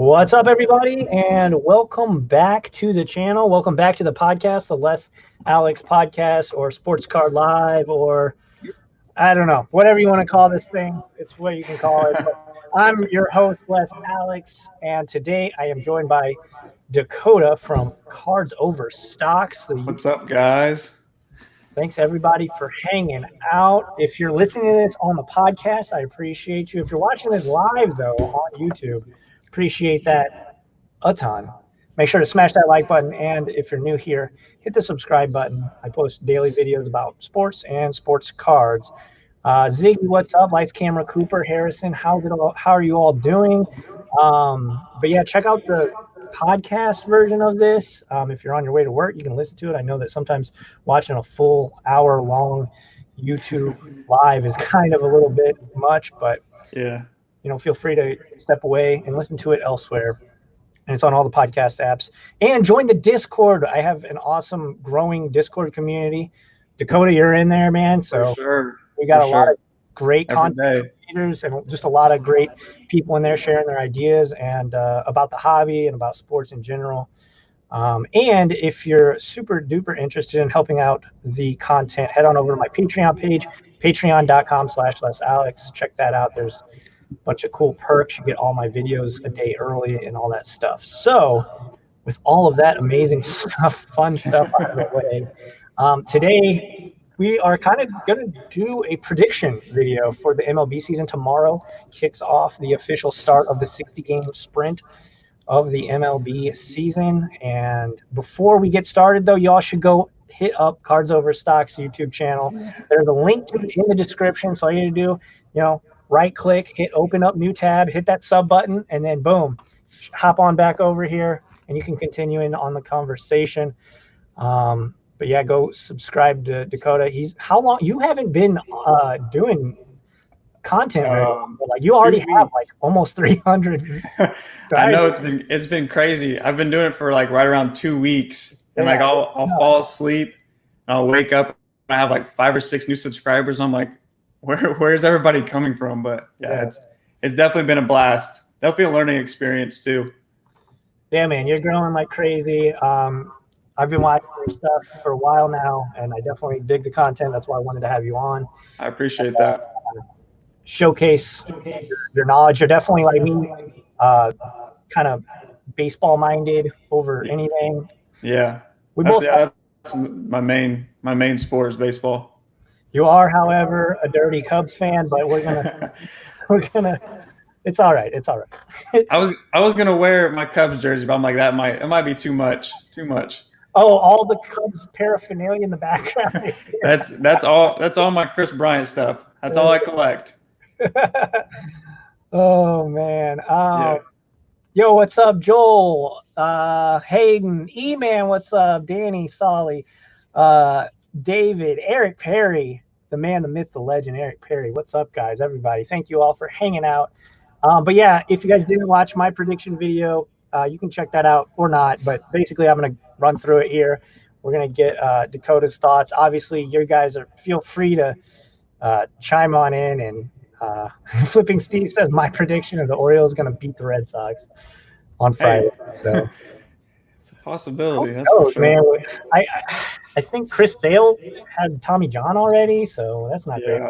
What's up, everybody, and welcome back to the channel. Welcome back to the podcast, the Les Alex Podcast, or Sports Card Live, or I don't know, whatever you want to call this thing. It's what you can call it. But I'm your host, Les Alex, and today I am joined by Dakota from Cards Over Stoxx. What's up, guys? Thanks, everybody, for hanging out. If you're listening to this on the podcast, I appreciate you. If you're watching this live, though, on YouTube, appreciate that a ton. Make sure to smash that like button, and if you're new here, hit the subscribe button. I post daily videos about sports and sports cards. Ziggy, what's up? Lights, camera, Cooper, Harrison, how are you all doing? But yeah, check out the podcast version of this. If you're on your way to work, you can listen to it. I know that sometimes watching a full hour-long YouTube live is kind of a little bit much, but yeah, feel free to step away and listen to it elsewhere. And it's on all the podcast apps. And join the Discord. I have an awesome growing Discord community. Dakota, you're in there, man. So for sure. We got a lot of great content creators and just a lot of great people in there sharing their ideas and about the hobby and about sports in general. And if you're super duper interested in helping out the content, head on over to my Patreon page, patreon.com/LesAlex. Check that out. There's a bunch of cool perks. You get all my videos a day early and all that stuff. So with all of that amazing stuff, fun stuff out of the way, today we are kind of going to do a prediction video for the MLB season. Tomorrow kicks off the official start of the 60-game sprint of the MLB season. And before we get started, though, y'all should go hit up Cards Over Stoxx YouTube channel. There's a link to it in the description. So all you need to do, right click, hit open up new tab, hit that sub button, and then boom, hop on back over here and you can continue in on the conversation. But yeah, go subscribe to Dakota. How long you haven't been doing content? You already have like almost 300. I know it's been crazy. I've been doing it for like right around 2 weeks, and I'll fall asleep, and I'll wake up, and I have like 5 or 6 new subscribers. I'm like, where's everybody coming from? But yeah, it's definitely been a blast. Definitely a learning experience too. Yeah, man, you're growing like crazy. I've been watching your stuff for a while now, and I definitely dig the content. That's why I wanted to have you on. I appreciate that. Showcase your knowledge. You're definitely like me, kind of baseball-minded over anything. Yeah, that's my main sport is baseball. You are, however, a dirty Cubs fan, but we're gonna. It's all right. It's all right. I was gonna wear my Cubs jersey, but I'm like it might be too much. Oh, all the Cubs paraphernalia in the background. That's all my Chris Bryant stuff. That's all I collect. Oh man. Yo, what's up, Joel? Hayden, E-Man, what's up? Danny, Solly, David, Eric Perry, the man, the myth, the legend, Eric Perry. What's up, guys? Everybody, thank you all for hanging out. But yeah, if you guys didn't watch my prediction video, you can check that out or not. But basically, I'm going to run through it here. We're going to get Dakota's thoughts. Obviously, you guys feel free to chime on in. And Flipping Steve says, my prediction is the Orioles going to beat the Red Sox on Friday. So it's a possibility. That's for sure. Man. I think Chris Sale had Tommy John already, so that's not great.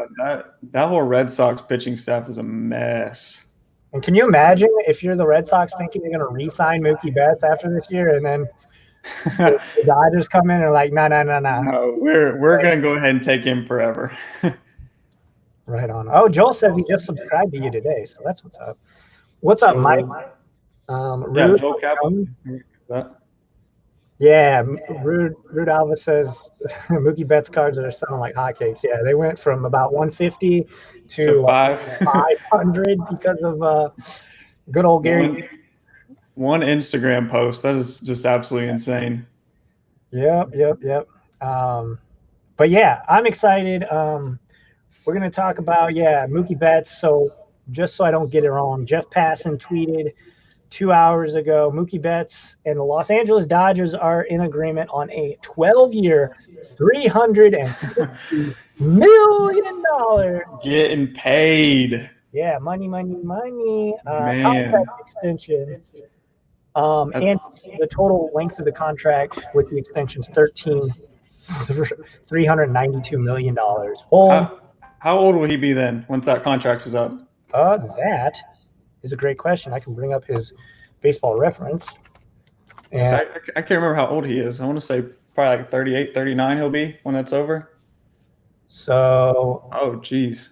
That whole Red Sox pitching staff is a mess. And can you imagine if you're the Red Sox thinking you're going to re-sign Mookie Betts after this year, and then the Dodgers come in and are like, no. No, we're going to go ahead and take him forever. Right on. Oh, Joel said he just subscribed to you today, so that's what's up. What's up, Mike? Yeah, Joel Kaplan. Yeah, Rude Alva says Mookie Betts cards are selling like hotcakes. Yeah, they went from about 150 to 500 because of good old Gary. One Instagram post. That is just absolutely insane. Yep. But yeah, I'm excited. We're going to talk about, Mookie Betts. So just so I don't get it wrong, Jeff Passan tweeted 2 hours ago, Mookie Betts and the Los Angeles Dodgers are in agreement on a 12-year, $360 million. Getting paid. Yeah, money, money, money. Contract Man, extension. that's And the total length of the contract with the extensions, $392 million. Hold, how old will he be then once that contract is up? that is a great question. I can bring up his baseball reference. And I can't remember how old he is. I want to say probably like 38, 39 he'll be when that's over. so Oh, geez.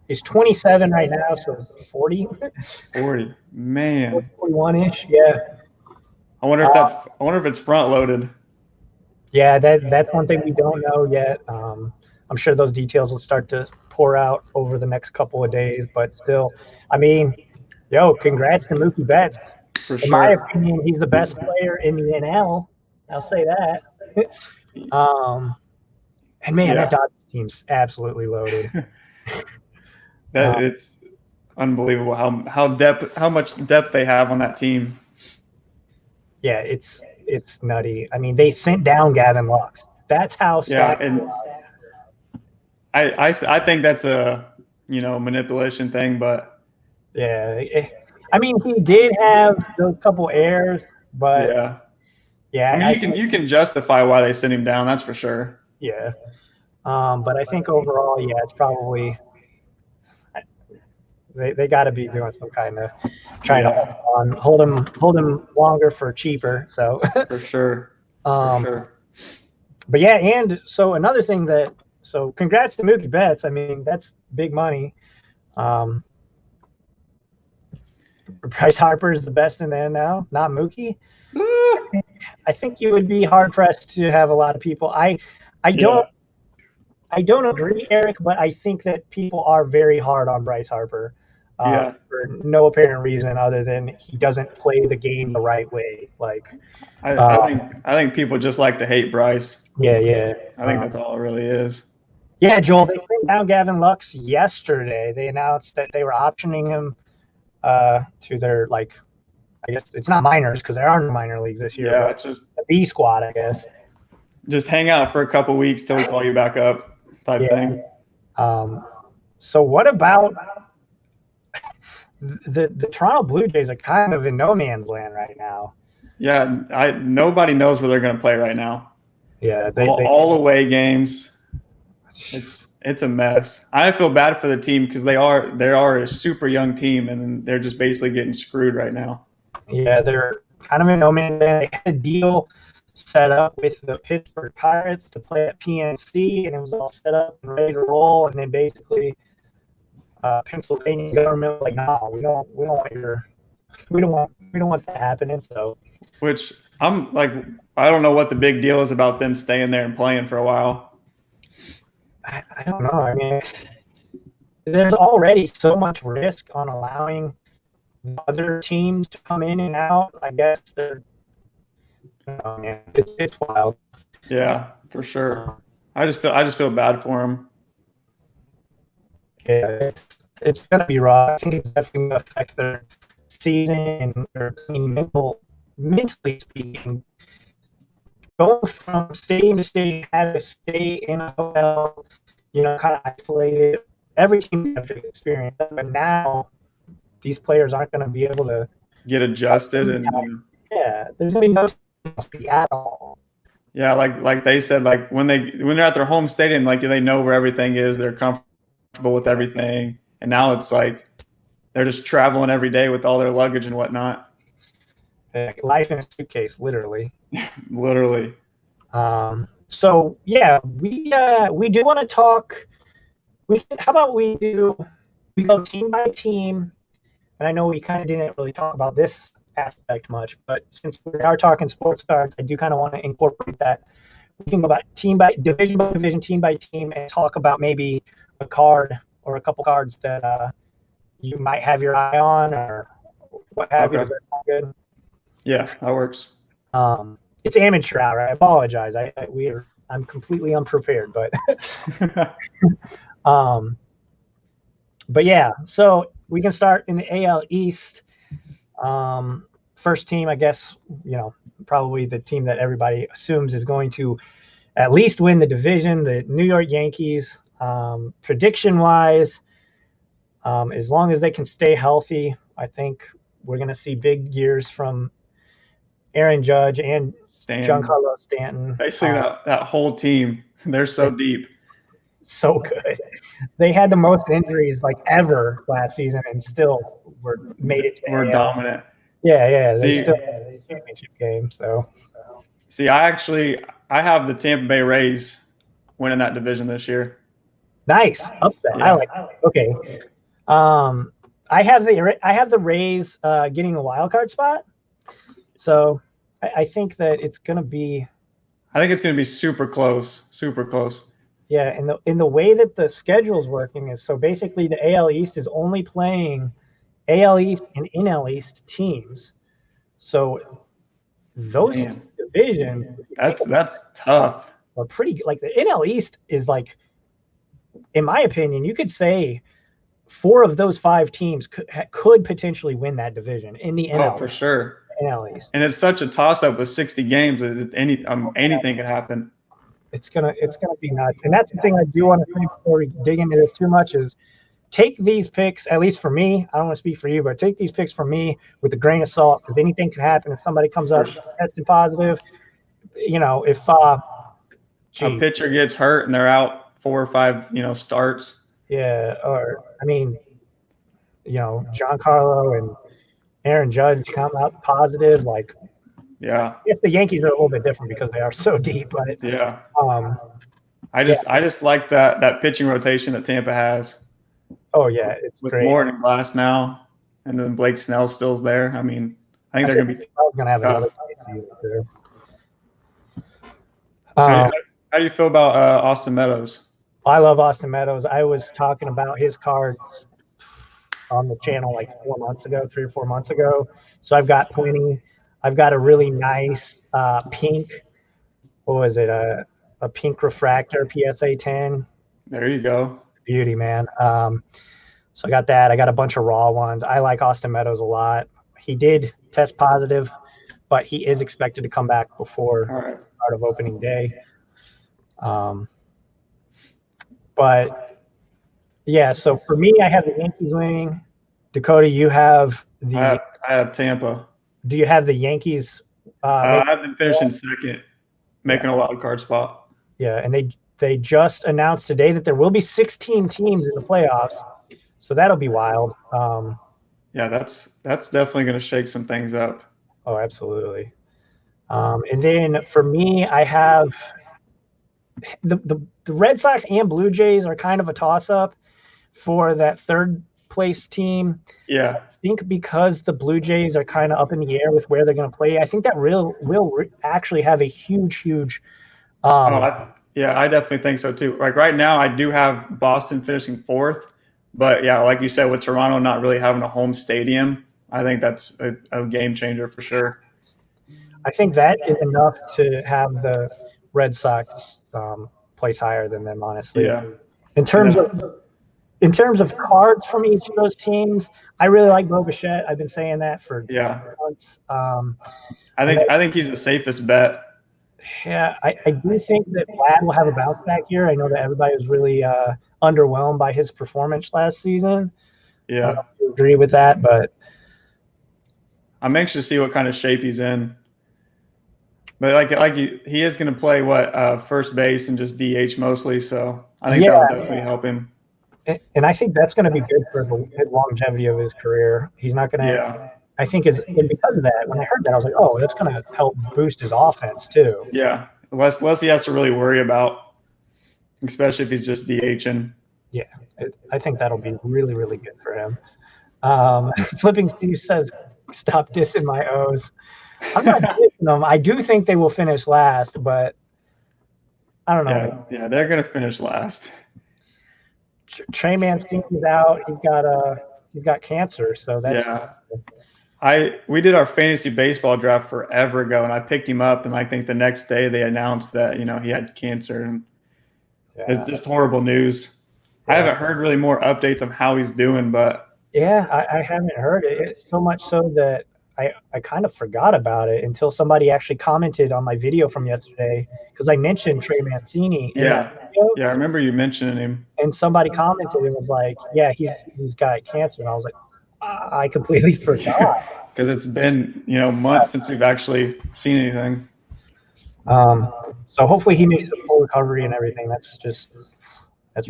he's 27 right now, so 40, 40. Man. 41-ish. Yeah. I wonder if it's front loaded. Yeah, that's one thing we don't know yet. I'm sure those details will start to pour out over the next couple of days, but still, I mean, yo, congrats to Mookie Betts. For In my sure. opinion, he's the best player in the NL. I'll say that. And man, that Yeah. Dodgers team's absolutely loaded. That it's unbelievable how much depth they have on that team. Yeah, it's nutty. I mean, they sent down Gavin Lux. That's how Yeah, stacked. and I think that's a manipulation thing, but Yeah, I mean, he did have those couple errors, but yeah. I yeah, mean, you can justify why they sent him down. That's for sure. yeah. But I think overall, yeah, it's probably they got to be doing some kind of trying to Yeah, hold him longer for cheaper. So, for sure. For um, sure. but yeah, and so another thing so congrats to Mookie Betts. I mean, that's big money. Bryce Harper is the best in the NL, not Mookie. I think you would be hard pressed to have a lot of people. I don't Yeah. I don't agree, Eric, but I think that people are very hard on Bryce Harper Yeah. for no apparent reason other than he doesn't play the game the right way. Like, I think people just like to hate Bryce. yeah, yeah. I think that's all it really is. Yeah, Joel, they sent down Gavin Lux yesterday. They announced that they were optioning him to their, like, I guess it's not minors because there are no minor leagues this year, Yeah, but the B squad, I guess. just hang out for a couple weeks till we call you back up, type thing. So what about the Toronto Blue Jays are kind of in no man's land right now. Yeah, nobody knows where they're going to play right now. Yeah, all away games. It's a mess. I feel bad for the team because they are a super young team and they're just basically getting screwed right now. Yeah, they're kind of in no man's land. They had a deal set up with the Pittsburgh Pirates to play at PNC, and it was all set up and ready to roll. And then basically, Pennsylvania government was like, no, we don't want that happening. So, which I'm like, I don't know what the big deal is about them staying there and playing for a while. I don't know. I mean, there's already so much risk on allowing other teams to come in and out. I guess it's wild. Yeah, for sure. I just feel bad for them. Yeah, it's gonna be rough. I think it's definitely gonna affect their season and mentally speaking. Going from stadium to stadium, having to stay in a hotel, kind of isolated. Every team has to experience that, but now these players aren't going to be able to get adjusted and yeah, there's going to be no chemistry at all. Yeah, like they said, like when they're at their home stadium, like they know where everything is, they're comfortable with everything, and now it's like they're just traveling every day with all their luggage and whatnot. Life in a suitcase, literally. Literally. So yeah, we do want to talk. How about we go team by team, and I know we kind of didn't really talk about this aspect much, but since we are talking sports cards, I do kind of want to incorporate that. We can go about team by division, team by team, and talk about maybe a card or a couple cards that you might have your eye on or what have you. Does that sound good? Yeah, that works. It's amateur hour. I apologize. I'm completely unprepared, but but yeah. So we can start in the AL East. First team, I guess, probably the team that everybody assumes is going to at least win the division, the New York Yankees. Prediction wise, As long as they can stay healthy, I think we're going to see big years from Aaron Judge and Giancarlo Stanton. Basically, that whole team, they're so deep. So good. They had the most injuries like ever last season, and still made it to We're AL. dominant. Yeah. They still had a championship game. So, see, I have the Tampa Bay Rays winning that division this year. Nice upset. Yeah. I like it. Okay. I have the Rays getting the wild card spot. So I think that it's going to be. I think it's going to be super close. Super close. Yeah, in the way that the schedule is working is, so basically the AL East is only playing AL East and NL East teams. So those divisions, that's tough. Are pretty, like the NL East is like, in my opinion, you could say 4 of those 5 teams could potentially win that division in the NL. Oh, for sure. NL East. And it's such a toss-up with 60 games. Anything could happen. It's gonna be nuts. And that's the thing I do want to say before we dig into this too much is take these picks, at least for me, I don't want to speak for you, but take these picks from me with a grain of salt, because anything can happen if somebody comes up tested positive. If a pitcher gets hurt and they're out 4 or 5, starts. Yeah, or Giancarlo and Aaron Judge come out positive, like. Yeah. I guess the Yankees are a little bit different because they are so deep, but yeah. I just like that pitching rotation that Tampa has. Oh yeah, it's with great. Morton and Glass now, and then Blake Snell still's there. I think they're going to be. Snell's going to have another season too. How do you feel about Austin Meadows? I love Austin Meadows. I was talking about his cards on the channel like 3 or 4 months ago. So I've got plenty. I've got a really nice pink. What was it? A pink refractor PSA 10. There you go. Beauty, man. So I got that. I got a bunch of raw ones. I like Austin Meadows a lot. He did test positive, but he is expected to come back before start of opening day. But yeah, so for me, I have the Yankees winning. Dakota, you have I have Tampa. Do you have the Yankees? I've been finishing second, making a wild card spot. Yeah, and they just announced today that there will be 16 teams in the playoffs, so that'll be wild. Yeah, that's definitely going to shake some things up. Oh, absolutely. And then for me, I have the Red Sox and Blue Jays are kind of a toss-up for that third place team. Yeah. I think because the Blue Jays are kind of up in the air with where they're going to play, I think that will actually have a huge I definitely think so too. Like right now, I do have Boston finishing 4th, but yeah, like you said, with Toronto not really having a home stadium, I think that's a game changer for sure. I think that is enough to have the Red Sox place higher than them, honestly. Yeah. In terms of cards from each of those teams, I really like Bo Bichette. I've been saying that for months. I think he's the safest bet. Yeah, I do think that Vlad will have a bounce back year. I know that everybody was really underwhelmed by his performance last season. Yeah, I don't know if you agree with that, but I'm anxious to see what kind of shape he's in. But he is going to play first base and just DH mostly, so I think that will definitely help him. And I think that's going to be good for his longevity of his career. He's not going to. Yeah. I think and because of that, when I heard that, I was like, oh, that's going to help boost his offense too. Yeah, less he has to really worry about, especially if he's just DHing. Yeah, I think that'll be really, really good for him. Flipping Steve says, stop dissing my O's. I'm not dissing them. I do think they will finish last, but I don't know. Yeah, they're going to finish last. Trey Mancini's out. He's got cancer, so that's we did our fantasy baseball draft forever ago, and I picked him up, and I think the next day they announced that he had cancer, and it's just horrible news. I haven't heard really more updates on how he's doing, but I haven't heard it. It's so much so that I kind of forgot about it until somebody actually commented on my video from yesterday because I mentioned Trey Mancini in that video. Yeah, I remember you mentioning him. And somebody commented and was like, "Yeah, he's got cancer," and I was like, "I completely forgot." Because it's been months since we've actually seen anything. So hopefully he makes a full recovery and everything. That's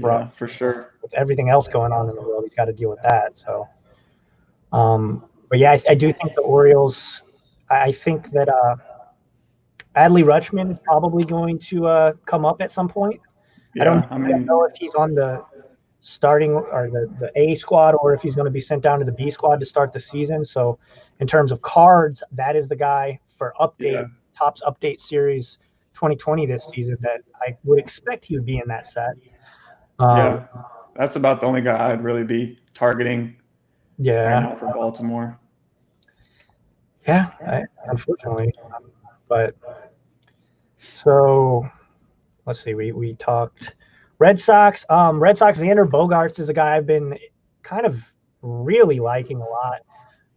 rough. Yeah, for sure. With everything else going on in the world, he's got to deal with that. So, but yeah, I do think the Orioles. I think that Adley Rutschman is probably going to come up at some point. Yeah, I don't know if he's on the starting or the A squad or if he's going to be sent down to the B squad to start the season. So, in terms of cards, that is the guy for Topps Update Series 2020 this season that I would expect he would be in that set. Yeah, that's about the only guy I'd really be targeting. Yeah, right now for Baltimore. Yeah, unfortunately, but so let's see. We talked Red Sox. Red Sox. Xander Bogaerts is a guy I've been kind of really liking a lot.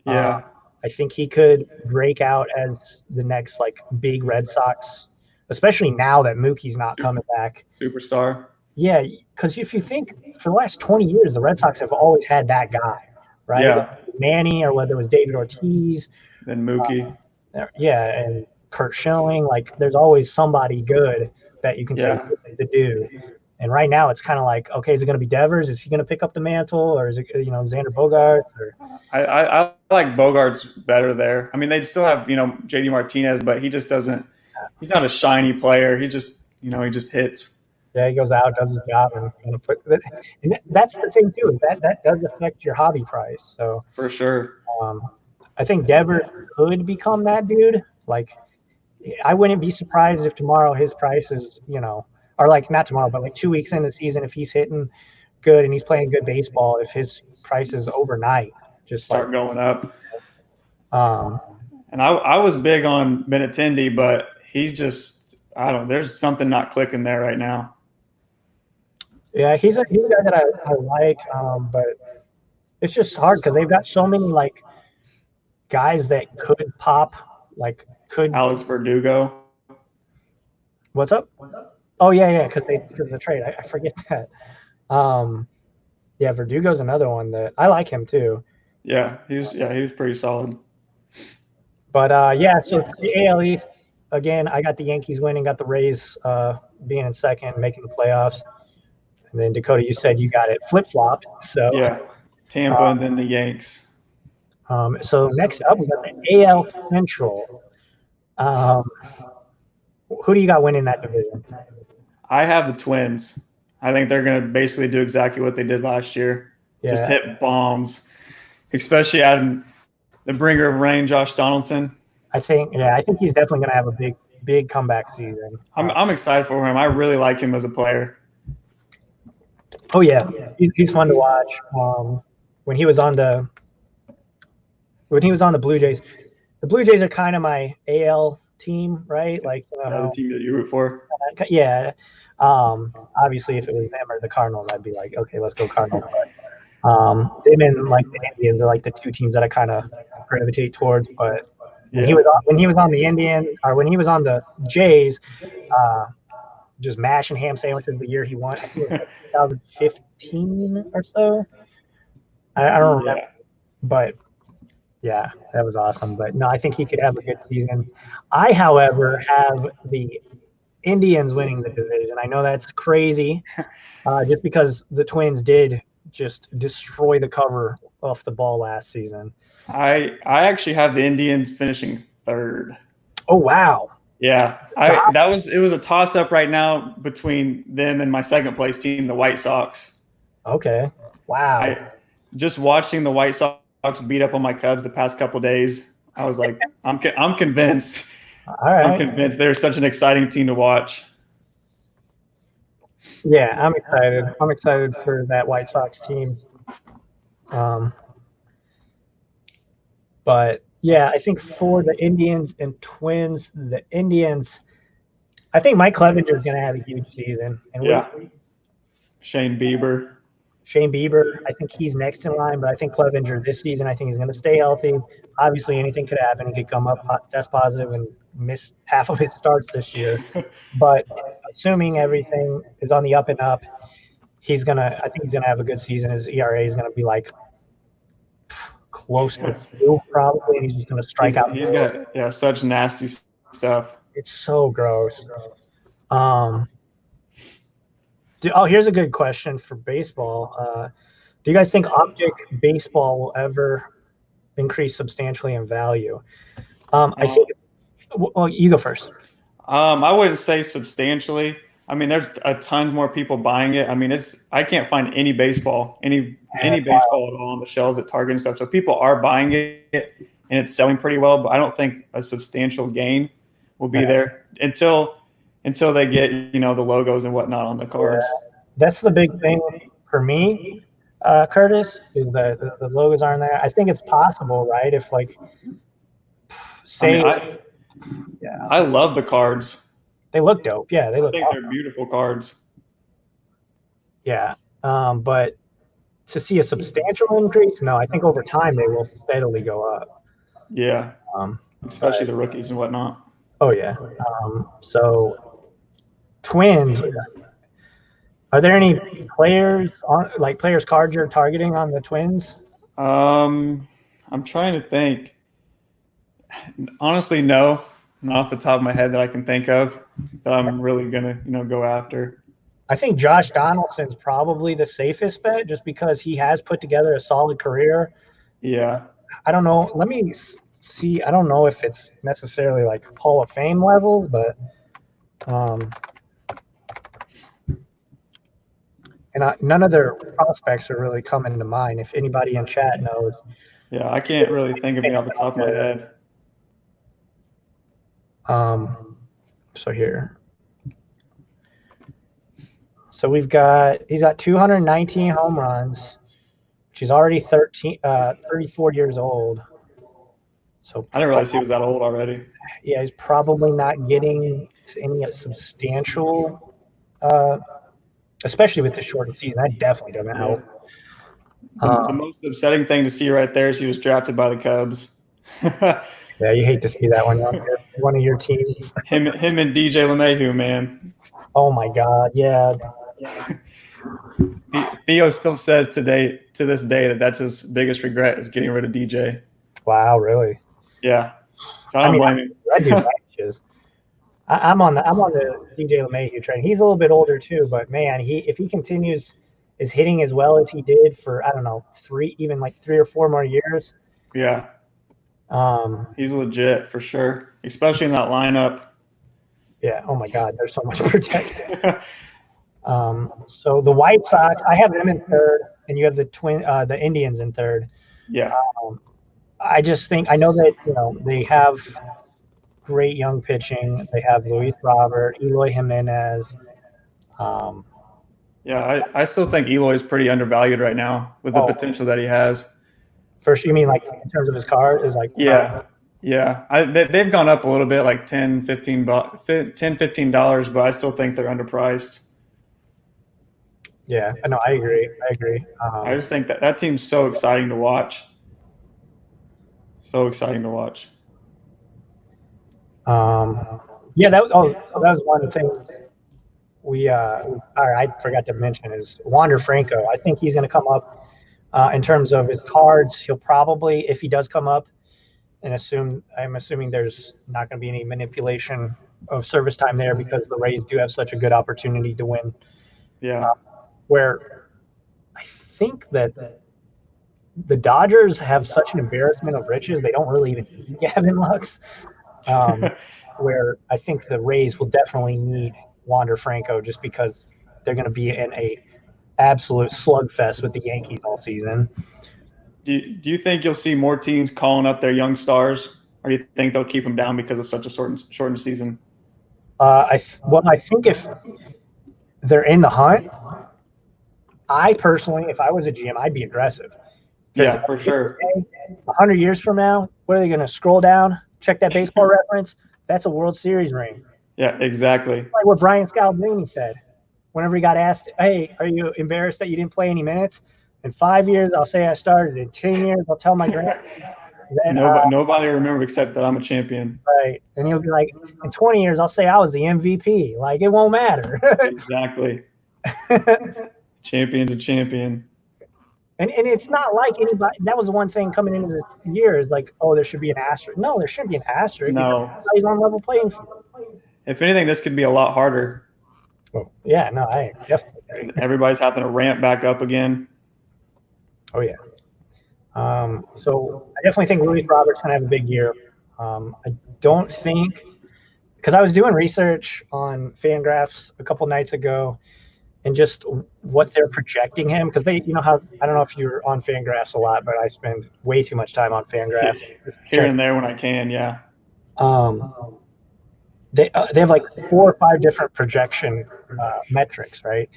Yeah, I think he could break out as the next big Red Sox, especially now that Mookie's not coming back. Superstar. Yeah, because if you think for the last 20 years, the Red Sox have always had that guy, right? Yeah. Manny or whether it was David Ortiz. Then Mookie. And Kurt Schilling. There's always somebody good that you can say this is the dude. And right now it's kind of like, okay, is it going to be Devers? Is he going to pick up the mantle, or is it Xander Bogaerts? Or I like Bogaerts better there. I mean, they still have JD Martinez, but he just doesn't. He's not a shiny player. He just he just hits. Yeah, he goes out, does his job, and that's the thing too, is that does affect your hobby price. So for sure, I think Devers could become that dude. I wouldn't be surprised if tomorrow his price is or not tomorrow, but 2 weeks into the season, if he's hitting good and he's playing good baseball, if his price is overnight just start going up. And I was big on Benintendi, but he's just there's something not clicking there right now. Yeah, he's a guy that I like, but it's just hard because they've got so many guys that could pop, Alex Verdugo. What's up? Oh yeah, because the trade. I forget that. Yeah, Verdugo's another one that I like him too. Yeah, he was pretty solid. But so the AL East again, I got the Yankees winning, got the Rays being in second, making the playoffs. And then Dakota, you said you got it flip-flopped. So yeah, Tampa and then the Yanks. So next up, we got the AL Central. Who do you got winning that division? I have the Twins. I think they're going to basically do exactly what they did last year. Yeah. Just hit bombs, especially adding the bringer of rain, Josh Donaldson. I think he's definitely going to have a big comeback season. I'm excited for him. I really like him as a player. Oh yeah, he's fun to watch. When he was on the Blue Jays, the Blue Jays are kind of my AL team, right? The team that you root for. Yeah. Obviously, if it was them or the Cardinals, I'd be like, okay, let's go Cardinals. But them and the Indians are the two teams that I kind of gravitate towards. But when he was on the Indians, or when he was on the Jays, just mash and ham sandwiches the year he won. I think it was 2015 or so. I don't remember, but yeah, that was awesome. But no, I think he could have a good season. I, however, have the Indians winning the division. I know that's crazy, just because the Twins did just destroy the cover off the ball last season. I actually have the Indians finishing third. Oh wow! Yeah, it was a toss up right now between them and my second place team, the White Sox. Okay, wow! Just watching the White Sox beat up on my Cubs the past couple of days, I was like, I'm convinced. All right. I'm convinced they're such an exciting team to watch. Yeah, I'm excited. I'm excited for that White Sox team. But yeah, I think for the Indians and Twins, the Indians, I think Mike Clevenger is going to have a huge season. And Shane Bieber. Shane Bieber, I think he's next in line, but I think Clevenger this season, I think he's going to stay healthy. Obviously, anything could happen. He could come up test positive and miss half of his starts this year. But assuming everything is on the up and up, I think he's gonna have a good season. His ERA is gonna be like close to 2 probably, and he's just gonna strike out. He's got such nasty stuff. It's so gross. Here's a good question for baseball. Do you guys think optic baseball will ever increase substantially in value? I think. Well, you go first. I wouldn't say substantially. I mean, there's a ton more people buying it. I mean, I can't find any baseball, any baseball at all on the shelves at Target and stuff. So people are buying it, and it's selling pretty well. But I don't think a substantial gain will be there until they get the logos and whatnot on the cards. That's the big thing for me, Curtis, is the logos aren't there. I think it's possible, right? If I love the cards. They look dope. Yeah, they look. I think they're beautiful cards. Yeah, but to see a substantial increase, no. I think over time they will steadily go up. Yeah, especially the rookies and whatnot. Oh yeah. So Twins. Are there any players cards you're targeting on the Twins? I'm trying to think. Honestly, no. Not off the top of my head that I can think of that I'm really gonna go after. I think Josh Donaldson's probably the safest bet just because he has put together a solid career. Yeah. I don't know. Let me see. I don't know if it's necessarily like Hall of Fame level, but none of their prospects are really coming to mind. If anybody in chat knows. Yeah, I can't really think of it off the top of my head. So here. So he's got 219 home runs. She's already 34 years old. So I didn't realize he was that old already. Yeah, he's probably not getting any substantial, especially with the shortened season. That definitely doesn't help. The most upsetting thing to see right there is he was drafted by the Cubs. Yeah, you hate to see that one of your teams. him and DJ LeMahieu, man. Oh my God, yeah. Theo still says to this day that's his biggest regret is getting rid of DJ. Wow, really? Yeah. I don't blame him. I do matches. I'm on the DJ LeMahieu train. He's a little bit older too, but man, if he continues is hitting as well as he did for I don't know 3 or 4 more years. Yeah. He's legit for sure, especially in that lineup. Yeah. Oh my God, there's so much protection. So the White Sox, I have them in third, and you have the Indians in third. Yeah. I just think I know that they have great young pitching. They have Luis Robert, Eloy Jimenez. Yeah, I still think Eloy is pretty undervalued right now with the potential that he has. First, you mean like in terms of his card is like yeah. They've gone up a little bit, like $10, $15, but I still think they're underpriced. Yeah, no, I agree. I just think that team's so exciting to watch. So exciting to watch. Yeah, that was one thing I forgot to mention is Wander Franco. I think he's going to come up in terms of his cards. He'll probably, if he does come up, and I'm assuming there's not going to be any manipulation of service time there because the Rays do have such a good opportunity to win. Yeah. Where I think that the Dodgers have such an embarrassment of riches, they don't really even need Gavin Lux. Where I think the Rays will definitely need Wander Franco just because they're going to be in a absolute slugfest with the Yankees all season. Do you think you'll see more teams calling up their young stars, or do you think they'll keep them down because of such a shortened season? I think if they're in the hunt, I personally, if I was a GM, I'd be aggressive. Yeah, for sure. 100 years from now, what are they going to scroll down, check that baseball reference? That's a World Series ring. Yeah, exactly. Like what Brian Scalabrine said. whenever he got asked, hey, are you embarrassed that you didn't play any minutes? In 5 years, I'll say I started. In 10 years, I'll tell my grandma. Nobody remember except that I'm a champion. Right. And he'll be like, in 20 years, I'll say I was the MVP. Like, it won't matter. Exactly. Champion's a champion. And it's not like anybody. That was the one thing coming into this year is like, oh, there should be an asterisk. No, there shouldn't be an asterisk. No. Everybody's on level playing field. If anything, this could be a lot harder. Oh, yeah, no, I definitely agree. Everybody's having to ramp back up again. Oh, yeah. So I definitely think Luis Roberts going to have a big year. I don't think – because I was doing research on Fangraphs a couple nights ago and just what they're projecting him. Because they – you know how – I don't know if you're on Fangraphs a lot, but I spend way too much time on Fangraphs. Here and there when I can, yeah. They have like 4 or 5 different projection metrics, right?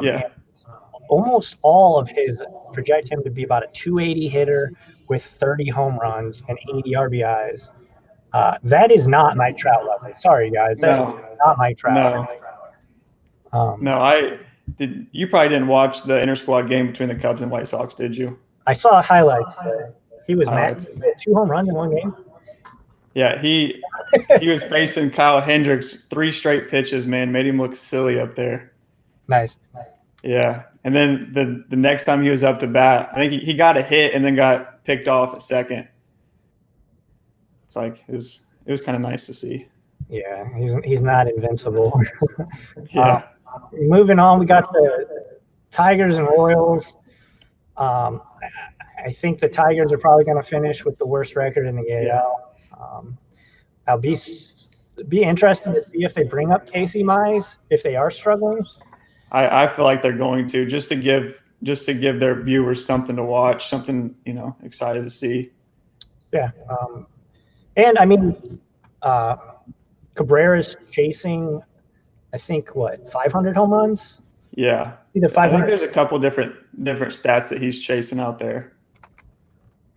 Yeah. Almost all of his project him to be about a 280 hitter with 30 home runs and 80 RBIs. That is not Mike Trout level. Sorry, guys. That is not Mike Trout. No. You probably didn't watch the inter-squad game between the Cubs and White Sox, did you? I saw highlights. He was mad. 2 home runs in one game. Yeah, he was facing Kyle Hendricks 3 straight pitches, man. Made him look silly up there. Nice. Yeah. And then the next time he was up to bat, I think he got a hit and then got picked off at second. It's like it was kind of nice to see. Yeah, he's not invincible. Yeah. Moving on, we got the Tigers and Royals. I think the Tigers are probably going to finish with the worst record in the AL. I'll be interested to see if they bring up Casey Mize if they are struggling. I feel like they're going to just to give their viewers something to watch, something excited to see. Yeah, and I mean, Cabrera's chasing, I think 500 home runs. Yeah, either 500. I think there's a couple different stats that he's chasing out there.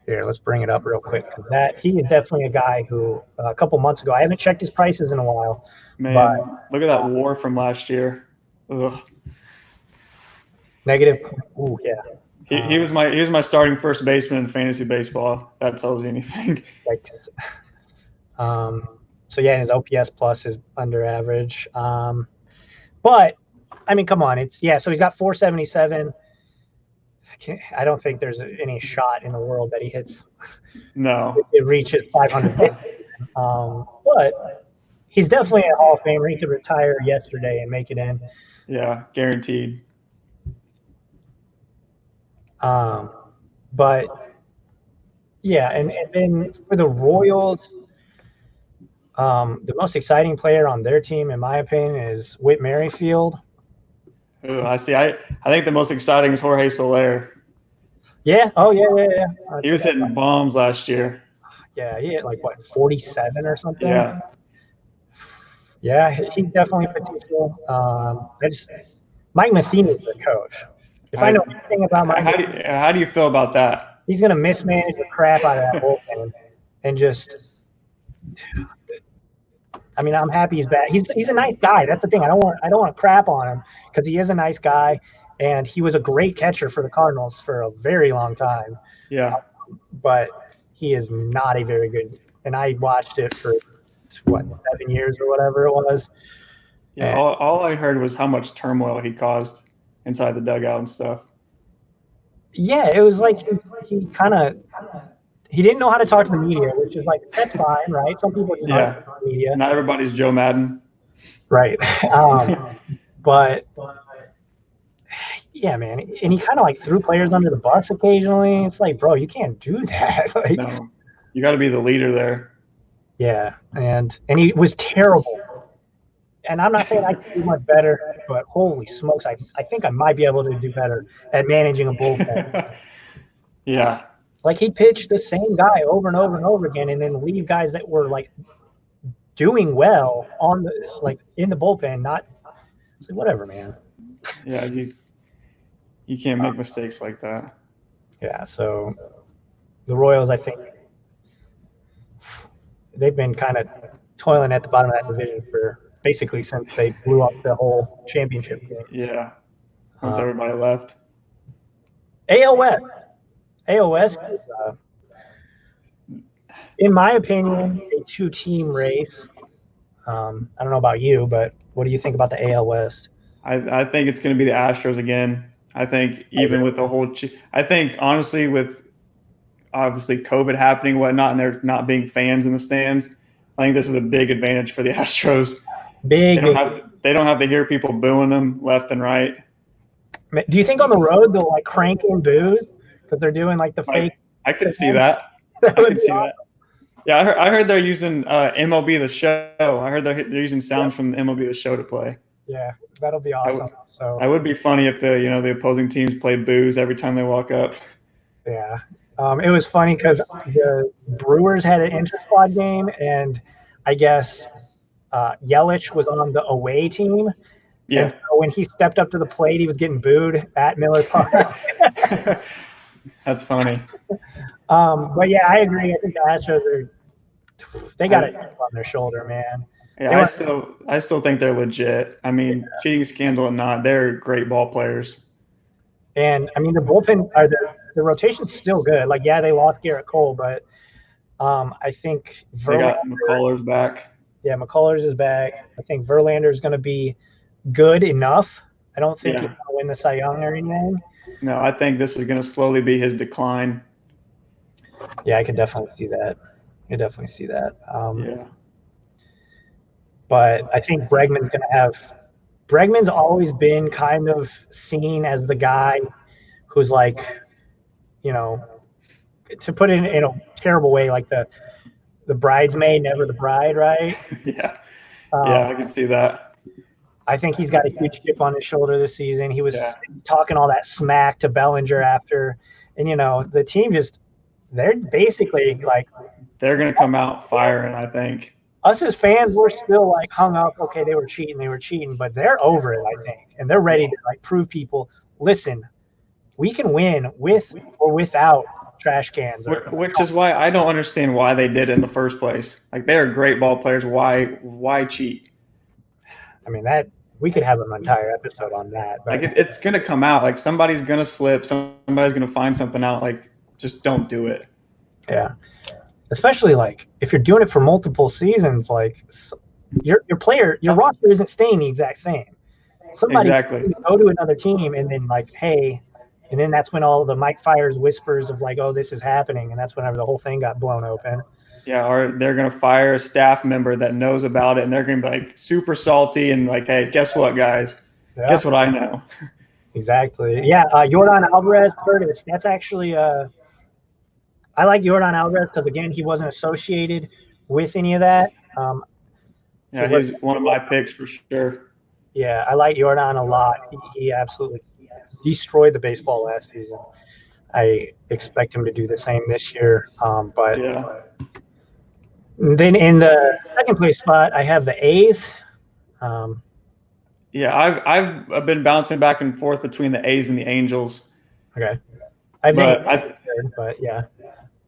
Here, let's bring it up real quick because he is definitely a guy who a couple months ago, I haven't checked his prices in a while. Man, look at that WAR from last year. Ugh. Negative. Ooh, yeah. He was my starting first baseman in fantasy baseball. That tells you anything. So yeah, his OPS plus is under average. But I mean, come on, so he's got 477. I don't think there's any shot in the world that he hits. No. It reaches 500. But he's definitely a Hall of Famer. He could retire yesterday and make it in. Yeah, guaranteed. But yeah, and then for the Royals, the most exciting player on their team, in my opinion, is Whit Merrifield. Ooh, I see. I think the most exciting is Jorge Soler. Yeah. Oh, yeah. He was hitting bombs last year. Yeah, he hit 47 or something. Yeah. Yeah, he's definitely potential. Mike Matheny is the coach. If I know anything about Mike, how do you feel about that? He's going to mismanage the crap out of that bullpen and just. I mean, I'm happy he's back. He's a nice guy. That's the thing. I don't want to crap on him because he is a nice guy, and he was a great catcher for the Cardinals for a very long time. Yeah. But he is not a very good. And I watched it for 7 years or whatever it was. Yeah. All I heard was how much turmoil he caused inside the dugout and stuff. Yeah, it was like he kind of. He didn't know how to talk to the media, which is that's fine, right? Some people just aren't on the media. Not everybody's Joe Madden. Right. But yeah, man. And he kind of threw players under the bus occasionally. It's bro, you can't do that. No. You got to be the leader there. Yeah. And he was terrible. And I'm not saying I can do much better, but holy smokes, I think I might be able to do better at managing a bullpen. Yeah. He pitched the same guy over and over and over again, and then leave guys that were doing well on the in the bullpen. Not whatever, man. Yeah, you can't make mistakes like that. Yeah, so the Royals, I think they've been kind of toiling at the bottom of that division for basically since they blew up the whole championship game. Yeah. Once everybody left. AOS. AOS is, in my opinion, a two-team race. I don't know about you, but what do you think about the AL West? I think it's going to be the Astros again. I think even with the whole – I think, honestly, with obviously COVID happening and whatnot and there not being fans in the stands, I think this is a big advantage for the Astros. They don't have to hear people booing them left and right. Do you think on the road they'll like crank in boos because they're doing like the fake? I could see that. I could see that. Yeah, I heard they're using MLB The Show. I heard they're using sounds from MLB The Show to play. Yeah, that'll be awesome. That would be funny if the opposing teams play boos every time they walk up. Yeah, it was funny because the Brewers had an inter-squad game, and I guess Yelich was on the away team. Yeah. And so when he stepped up to the plate, he was getting booed at Miller Park. That's funny. But yeah, I agree. I think the Astros they got it on their shoulder, man. Yeah, I still think they're legit. I mean, cheating scandal or not, they're great ball players. And I mean, the bullpen the rotation's still good. Like, yeah, they lost Garrett Cole, but I think they got McCullers back. Yeah, McCullers is back. I think Verlander is going to be good enough. I don't think he's going to win the Cy Young or anything. No, I think this is going to slowly be his decline. Yeah, I can definitely see that. Yeah. But I think Bregman's always been kind of seen as the guy who's like, to put it in a terrible way, like the bridesmaid, never the bride, right? Yeah. I can see that. I think he's got a huge chip on his shoulder this season. He was talking all that smack to Bellinger after, and the team they're basically like they're going to come out firing. I think us as fans, we're still like hung up. Okay, they were cheating, but they're over it, I think, and they're ready to like prove people. Listen, we can win with or without trash cans. Which is why I don't understand why they did it in the first place. Like, they are great ball players. Why cheat? I mean, we could have an entire episode on that. But like, it's going to come out. Like, somebody's going to slip. Somebody's going to find something out. Like, just don't do it. Yeah. Especially, like, if you're doing it for multiple seasons, like, your roster isn't staying the exact same. Somebody go to another team and then, like, hey, and then that's when all the Mike Fires whispers of, like, oh, this is happening, and that's whenever the whole thing got blown open. Yeah, or they're going to fire a staff member that knows about it, and they're going to be, like, super salty and, like, hey, guess what, guys? Yeah. Guess what I know? Exactly. Yeah, Yordan Alvarez, Curtis, that's actually I like Yordan Alvarez because, again, he wasn't associated with any of that. Yeah, he's one of my picks for sure. Yeah, I like Yordan a lot. He absolutely destroyed the baseball last season. I expect him to do the same this year. But then in the second place spot, I have the A's. Yeah, I've been bouncing back and forth between the A's and the Angels. Okay.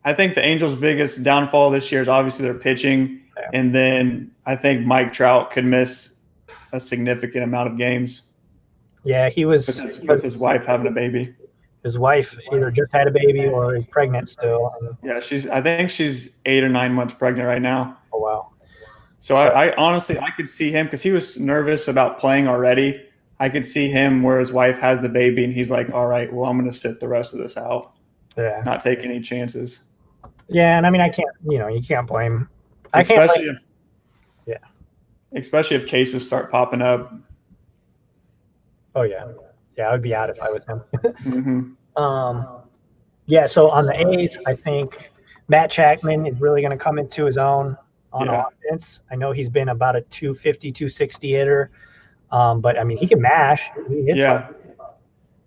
I think the Angels' biggest downfall this year is obviously their pitching, and then I think Mike Trout could miss a significant amount of games. Yeah, he was with his wife having a baby. His wife either just had a baby or is pregnant still. Yeah, I think she's 8 or 9 months pregnant right now. Oh wow! So I honestly could see him because he was nervous about playing already. I could see him where his wife has the baby and he's like, all right, well, I'm going to sit the rest of this out. Yeah. Not take any chances. Yeah, and I mean, you can't blame. Especially if cases start popping up. Oh yeah, I would be out if I was him. Mm-hmm. Yeah. So on the A's, I think Matt Chapman is really going to come into his own on offense. I know he's been about a 250, 260 hitter, but I mean, he can mash. He hits like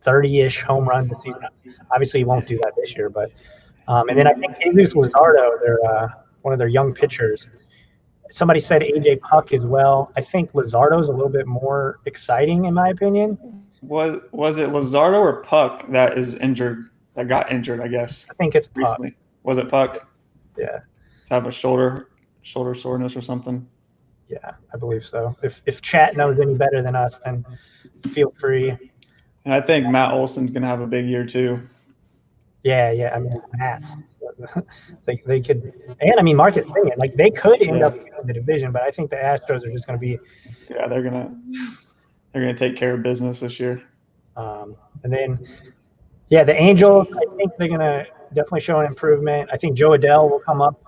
30-ish home runs this season. Obviously, he won't do that this year, but and then I think Jesus Luzardo, they're one of their young pitchers. Somebody said AJ Puck as well. I think Luzardo's a little bit more exciting, in my opinion. Was it Luzardo or Puck that is injured? That got injured, I guess. I think it's Puck. Recently. Was it Puck? Yeah. To have a shoulder soreness or something. Yeah, I believe so. If chat knows any better than us, then feel free. And I think Matt Olson's going to have a big year too. Yeah. I mean, Nats. They could, and I mean Marcus Semien, like they could end up in the division, but I think the Astros are just going to be. Yeah, they're gonna take care of business this year. And then, the Angels. I think they're going to definitely show an improvement. I think Joe Adell will come up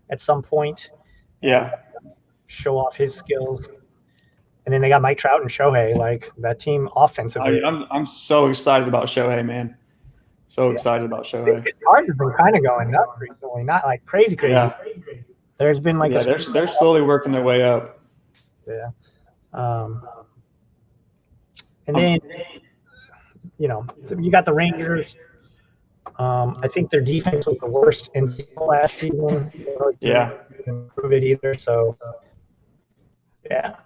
at some point. Yeah. Show off his skills. And then they got Mike Trout and Shohei. Like that team offensively. I'm so excited about Shohei, man. So excited about Shohei. His cards have been kind of going up recently, not like crazy. Yeah. There's been like they're slowly working their way up. Yeah. And then you got the Rangers. I think their defense was the worst in last season. Yeah. Didn't improve it either. So yeah.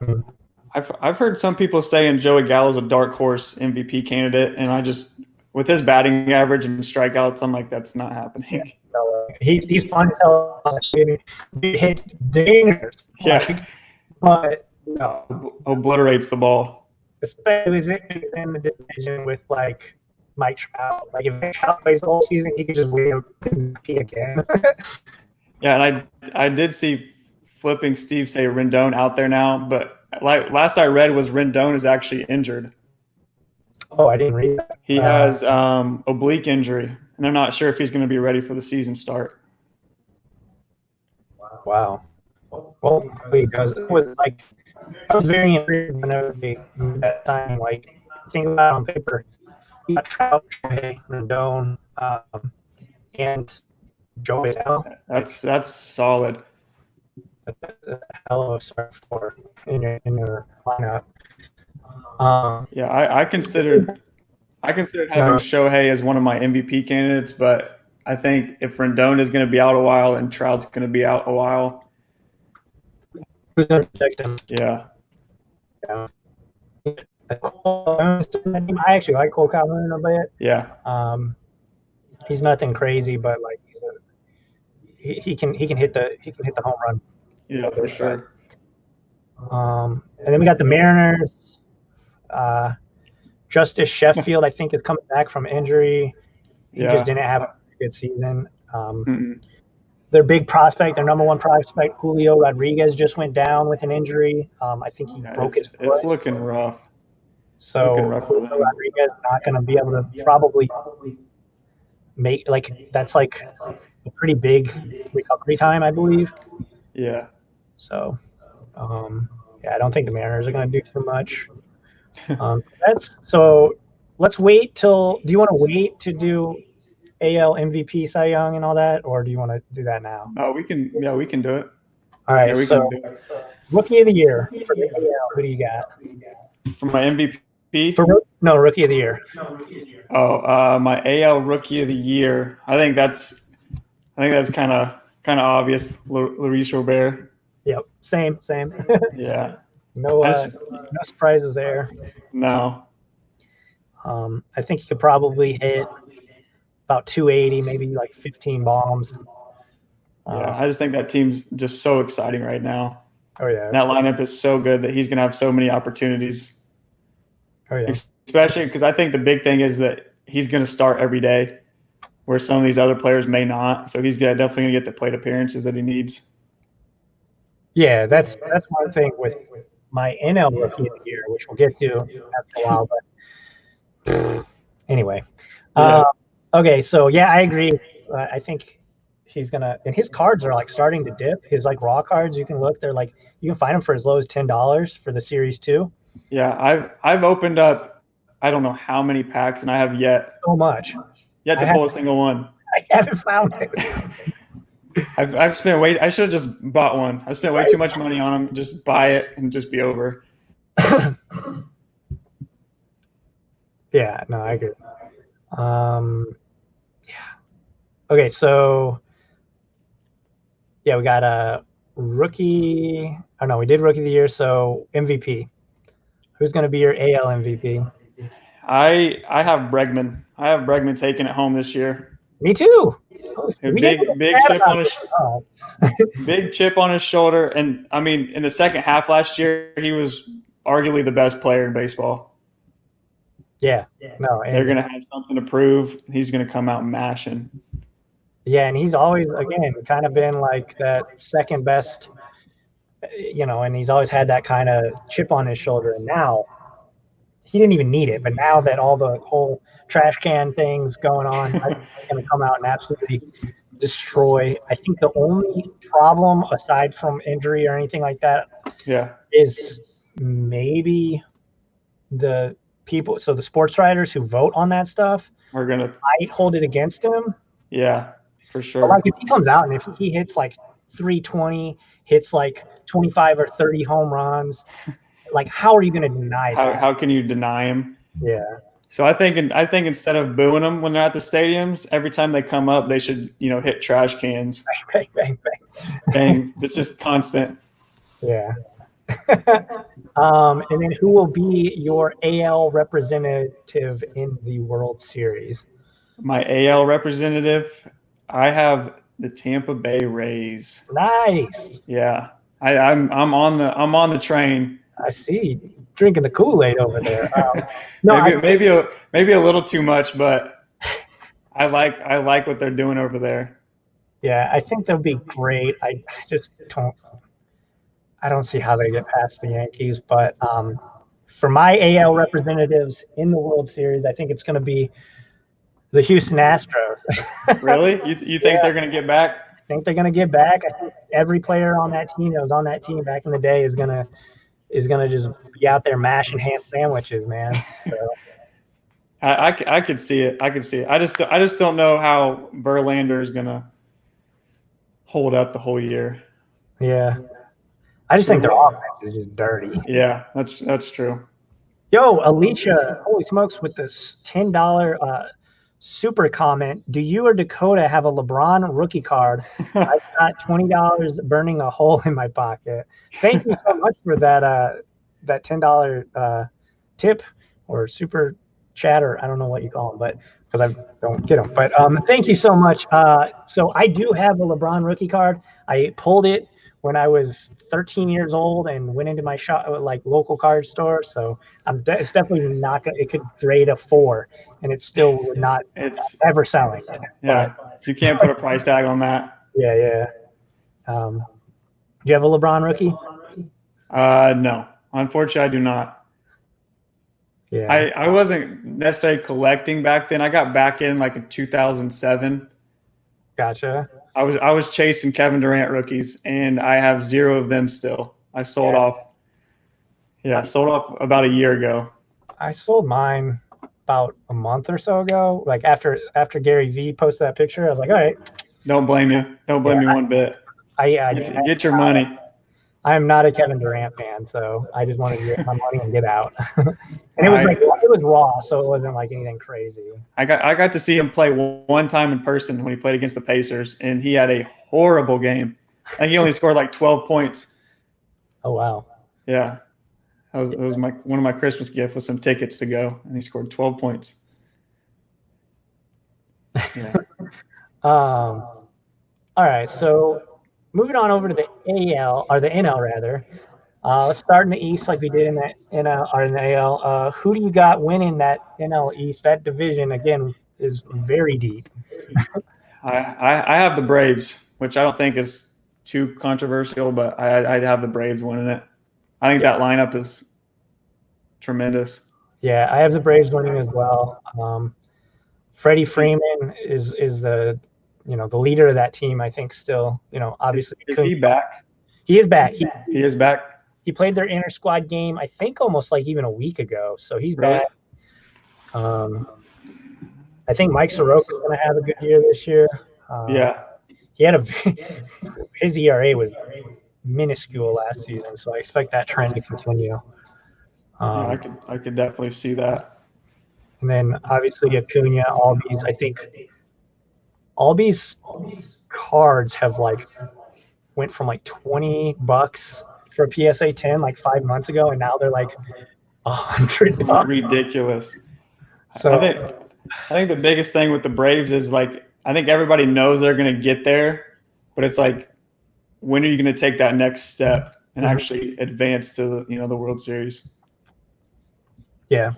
I've heard some people saying Joey Gallo's a dark horse MVP candidate, and I just with his batting average and strikeouts, I'm like, that's not happening. He's fun to tell. Big hits, dingers. Yeah. But no. Obliterates the ball. Especially in the division with like Mike Trout. Like if Mike Trout plays the whole season, he could just win MVP again. Yeah, and I did see Flipping Steve say Rendon out there now, but like last I read was Rendon is actually injured. Oh, I didn't read that. He has oblique injury, and they're not sure if he's going to be ready for the season start. Wow. Well, because it was like I was very intrigued whenever they moved that time. Like think about it on paper, you got Trout, Rendon, and Joe Adell. That's solid. A hell of a start for in your lineup. Yeah, I considered having Shohei as one of my MVP candidates, but I think if Rendon is going to be out a while and Trout's going to be out a while, who's going to protect him? Yeah. I actually like Cole Calhoun a bit. Yeah. He's nothing crazy, but like he can hit the home run. Yeah, for sure. And then we got the Mariners. Justice Sheffield, I think, is coming back from injury. He just didn't have a good season. Their big prospect, their number one prospect, Julio Rodriguez, just went down with an injury. I think he broke his foot. It's looking rough. So Julio Rodriguez not going to be able to probably make that's like a pretty big recovery time, I believe. Yeah. So, I don't think the Mariners are going to do too much. Let's wait till. Do you want to wait to do AL MVP, Cy Young, and all that, or do you want to do that now? Oh, we can. Yeah, we can do it. All right. So, Rookie of the Year for the AL. Who do you got? For my MVP. Rookie of the Year. Oh, my AL Rookie of the Year. I think that's kind of obvious. Luis Robert. Yep. Same. Yeah. No surprises there. No. I think he could probably hit about 280, maybe like 15 bombs. Yeah, I just think that team's just so exciting right now. Oh yeah. That lineup is so good that he's going to have so many opportunities. Oh yeah. Especially because I think the big thing is that he's going to start every day, where some of these other players may not. So he's definitely going to get the plate appearances that he needs. Yeah, that's one thing with my NL Rookie of the Year, which we'll get to after a while. But anyway, okay. So I agree. I think he's gonna, and his cards are like starting to dip. His like raw cards, you can look. They're like you can find them for as low as $10 for the Series 2. Yeah, I've opened up I don't know how many packs, and I have yet so much to pull a single one. I haven't found it. I've spent I should have just bought one. I spent way too much money on them. Just buy it and just be over. Yeah, no, I agree. Okay, so we got a rookie. Oh no, we did Rookie of the Year. So MVP. Who's going to be your AL MVP? I have Bregman. I have Bregman taking it home this year. Me too. Big chip on his big chip on his shoulder. And I mean, in the second half last year, he was arguably the best player in baseball. Yeah, no, they're gonna have something to prove. He's gonna come out mashing. Yeah, and he's always, again, kind of been like that second best, and he's always had that kind of chip on his shoulder. And now he didn't even need it, but now that all the whole trash can things going on, I think he's going to come out and absolutely destroy. I think the only problem, aside from injury or anything like that, is maybe the people. So the sports writers who vote on that stuff are going to might hold it against him. Yeah, for sure. But like if he comes out and if he hits like 320, hits like 25 or 30 home runs, like how are you going to deny that? How can you deny him? Yeah. So I think instead of booing them when they're at the stadiums, every time they come up, they should hit trash cans. Bang, bang, bang. Bang. It's just constant. Yeah. And then who will be your AL representative in the World Series? My AL representative, I have the Tampa Bay Rays. Nice. Yeah. I'm on the train. I see. Drinking the Kool-Aid over there. No, maybe a little too much, but I like what they're doing over there. Yeah, I think they'll be great. I just don't see how they get past the Yankees. But for my AL representatives in the World Series, I think it's going to be the Houston Astros. Really? You think they're going to get back? I think they're going to get back. I think every player on that team that was on that team back in the day is gonna just be out there mashing ham sandwiches, man. So. I could see it. I just don't know how Verlander is gonna hold up the whole year. Yeah, I just think their offense is just dirty. Yeah, that's true. Yo, Alicia, holy smokes, with this $10 super comment. Do you or Dakota have a LeBron rookie card? I've got $20 burning a hole in my pocket. Thank you so much for that $10 tip or super chat, or I don't know what you call them, but because I don't get them. But thank you so much. So I do have a LeBron rookie card. I pulled it when I was 13 years old and went into my shop, like local card store. So it's definitely not gonna. It could grade a 4, and it still would not. It's ever selling. Yeah, you can't put a price tag on that. Yeah. Do you have a LeBron rookie? No, unfortunately, I do not. Yeah, I wasn't necessarily collecting back then. I got back in like in 2007. Gotcha. I was chasing Kevin Durant rookies, and I have 0 of them still. I sold off. Yeah, sold off about a year ago. I sold mine about a month or so ago. Like after Gary V posted that picture, I was like, all right. Don't blame you. Don't blame me one bit. Get your money. I'm not a Kevin Durant fan, so I just wanted to get my money and get out. And it was raw, so it wasn't like anything crazy. I got to see him play one time in person when he played against the Pacers, and he had a horrible game. I think he only scored like 12 points. Oh wow! Yeah, that was one of my Christmas gifts with some tickets to go, and he scored 12 points. Yeah. All right, so moving on over to the AL, or the NL rather. Let's start in the East like we did in the NL or in the AL. Who do you got winning that NL East? That division again is very deep. I have the Braves, which I don't think is too controversial, but I'd have the Braves winning it. I think that lineup is tremendous. Yeah, I have the Braves winning as well. Freddie Freeman is the the leader of that team. I think still, obviously. Is he back? He is back. He is back. He played their inter squad game, I think, almost like even a week ago. So he's really? Back. I think Mike Soroka is going to have a good year this year. Yeah. He had his ERA was minuscule last season, so I expect that trend to continue. I could definitely see that. And then obviously Acuna, Albies. I think Albies cards have went from like $20 for a PSA 10 like 5 months ago, and now they're like $100. Ridiculous. So I think the biggest thing with the Braves is like I think everybody knows they're going to get there, but it's like, when are you going to take that next step and actually advance to the World Series? Yeah.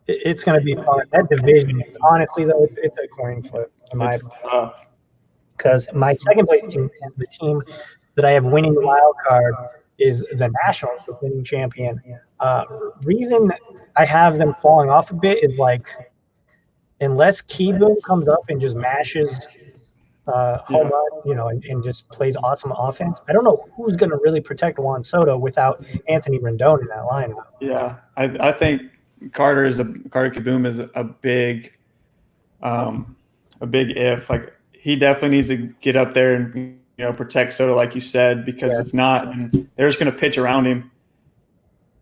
It's going to be fun. That division, honestly, though, it's a coin flip in my opinion. Tough. Because my second place team, the team that I have winning the wild card, is the Nationals, the winning champion. Reason I have them falling off a bit is like, unless Keyboom comes up and just mashes home run, and just plays awesome offense, I don't know who's going to really protect Juan Soto without Anthony Rendon in that lineup. Yeah, I think Carter Keyboom is a big if. Like, he definitely needs to get up there and protect Soto, like you said, because if not, then they're just going to pitch around him,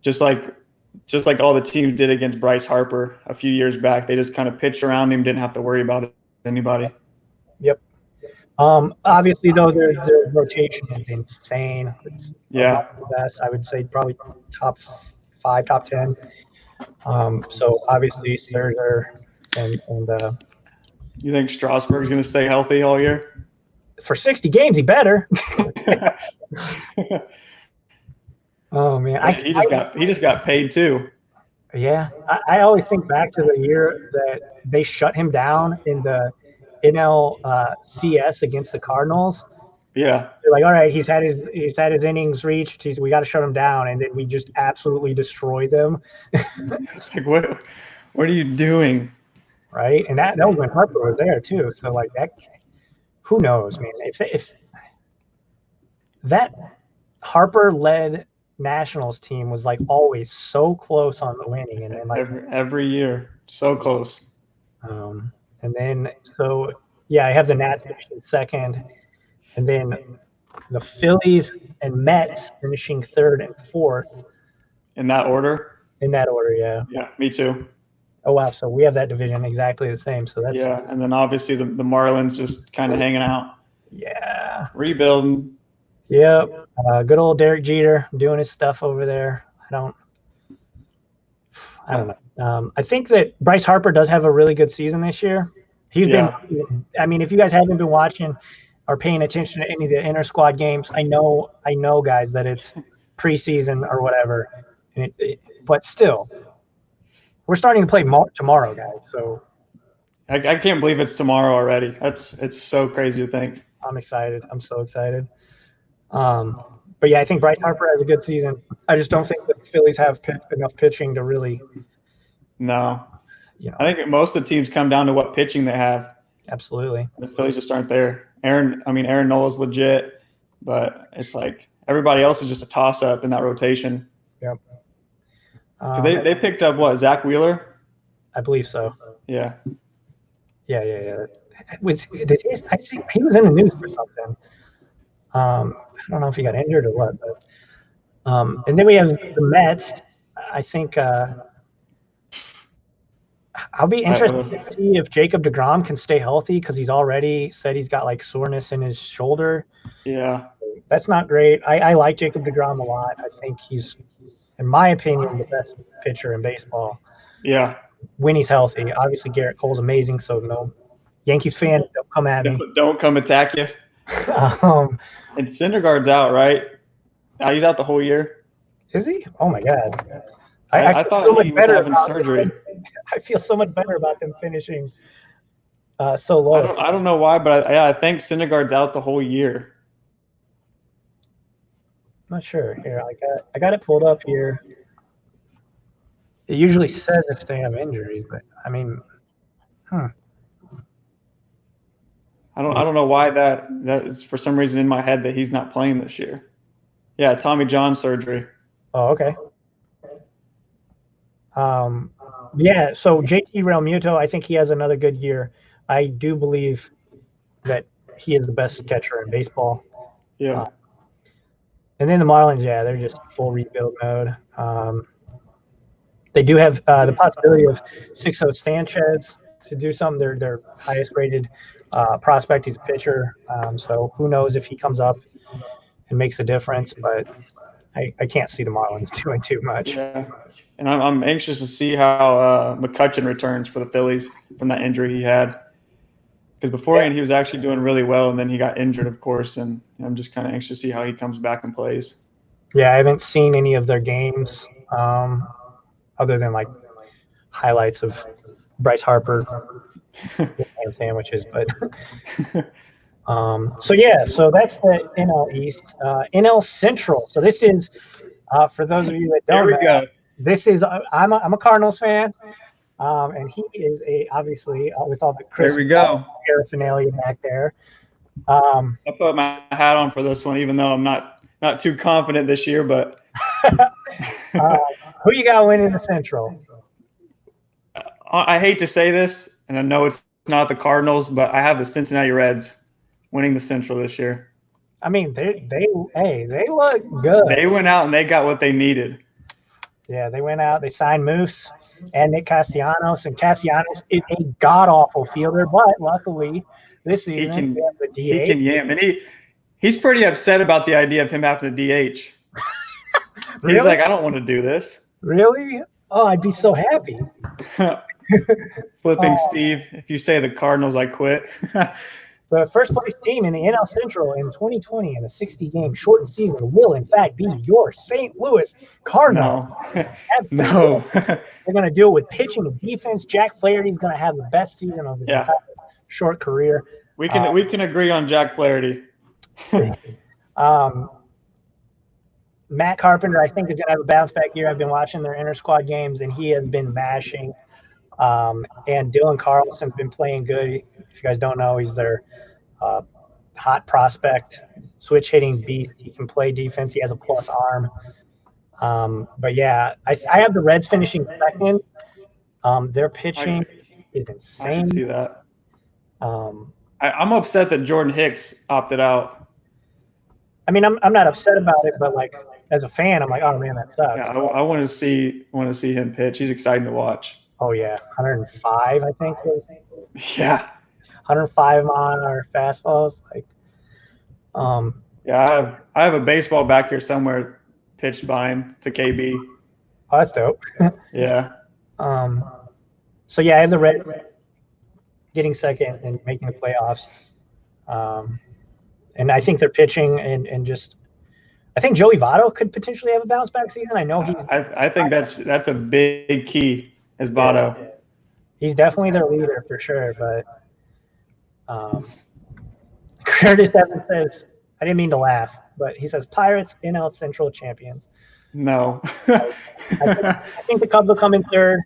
just like all the teams did against Bryce Harper a few years back. They just kind of pitched around him, didn't have to worry about anybody. Yep. Obviously, though, their rotation is insane. It's the best. I would say probably top 5, top 10. So obviously, Scherzer and you think Strasburg's going to stay healthy all year? For 60 games, he better. Oh man, he just got paid too. Yeah, I always think back to the year that they shut him down in the NLCS against the Cardinals. Yeah, they're like, all right, he's had his innings reached. We got to shut him down, and then we just absolutely destroyed them. It's like, what are you doing? Right, and that was when Harper was there too. So like that, who knows, man? If that Harper-led Nationals team was like always so close on the winning, and then like every year, so close. And then I have the Nats finishing second, and then the Phillies and Mets finishing third and fourth. In that order? In that order, yeah. Yeah, me too. Oh wow, so we have that division exactly the same. So that's and then obviously the Marlins just kind of hanging out. Yeah. Rebuilding. Yep. Good old Derek Jeter doing his stuff over there. I don't know. I think that Bryce Harper does have a really good season this year. He's been. I mean, if you guys haven't been watching or paying attention to any of the inter squad games, I know, guys, that it's preseason or whatever, but still, we're starting to play tomorrow, guys. So I can't believe it's tomorrow already. It's so crazy to think. I'm excited. I'm so excited. But yeah, I think Bryce Harper has a good season. I just don't think the Phillies have enough pitching to really. No. I think most of the teams come down to what pitching they have. Absolutely. The Phillies just aren't there. Aaron Nola's legit, but it's like everybody else is just a toss-up in that rotation. Yep. Because they picked up what, Zach Wheeler? I believe so. Yeah. Yeah. I see he was in the news for something. I don't know if he got injured or what, but and then we have the Mets. I think I'll be interested to see if Jacob deGrom can stay healthy, because he's already said he's got like soreness in his shoulder. Yeah, that's not great. I like Jacob deGrom a lot. I think he's, in my opinion, the best pitcher in baseball. Yeah, when he's healthy. Obviously, Garrett Cole's amazing, so no Yankees fan, don't come at me. Don't come attack you. And Syndergaard's out, right? He's out the whole year. Is he? Oh my God! I thought he was having surgery. I feel so much better about them finishing so low. I don't know why, but I think Syndergaard's out the whole year. I'm not sure. Here, I got it pulled up here. It usually says if they have injuries, but I mean, I don't know why that is for some reason in my head that he's not playing this year. Yeah, Tommy John surgery. Oh, okay. Yeah, so JT Realmuto, I think he has another good year. I do believe that he is the best catcher in baseball. Yeah. And then the Marlins, they're just full rebuild mode. They do have the possibility of Sixto Sanchez to do something. They're their highest rated prospect. He's a pitcher. So who knows if he comes up and makes a difference, but I can't see the Marlins doing too much. Yeah. And I'm anxious to see how McCutchen returns for the Phillies from that injury he had. because beforehand he was actually doing really well, and then he got injured, of course. And I'm just kind of anxious to see how he comes back and plays. Yeah, I haven't seen any of their games other than like highlights of Bryce Harper ham sandwiches. But so that's the NL East, NL Central. So this is for those of you that don't know. Go. This is I'm a Cardinals fan, and he is obviously with all the Christmas paraphernalia back there. I put my hat on for this one, even though I'm not too confident this year. But who you got winning the Central? I hate to say this, and I know it's not the Cardinals, but I have the Cincinnati Reds winning the Central this year. I mean, they look good. They went out and they got what they needed. Yeah, they went out. They signed Moose and Nick Castellanos, and Castellanos is a god-awful fielder, but luckily this season he can yam, and he's pretty upset about the idea of him having to DH. Really? He's like, I don't want to do this. Really? Oh, I'd be so happy. Flipping Steve, if you say the Cardinals, I quit. The first place team in the NL Central in 2020 in a 60-game shortened season will, in fact, be your St. Louis Cardinals. No. They're going to do it with pitching and defense. Jack Flaherty's going to have the best season of his entire short career. We can agree on Jack Flaherty. Matt Carpenter, I think, is going to have a bounce-back year. I've been watching their inter-squad games, and he has been mashing. And Dylan Carlson's been playing good. If you guys don't know, he's their hot prospect, switch hitting beast. He can play defense. He has a plus arm. But yeah, I have the Reds finishing second. Their pitching is insane. I can see that. I'm upset that Jordan Hicks opted out. I mean, I'm not upset about it, but like as a fan, I'm like, oh man, that sucks. Yeah, I want to see him pitch. He's exciting to watch. Oh yeah, 105, I think. Yeah. 105 on our fastballs, like. Yeah, I have a baseball back here somewhere pitched by him to KB. Oh, that's dope. Yeah. So yeah, I have the Reds getting second and making the playoffs. And I think they're pitching and just. I think Joey Votto could potentially have a bounce back season. I know he's. I think that's a big key as Votto. Yeah. He's definitely their leader for sure, but. Curtis Evans says, I didn't mean to laugh, but he says Pirates NL Central champions. No. I think the Cubs will come in third.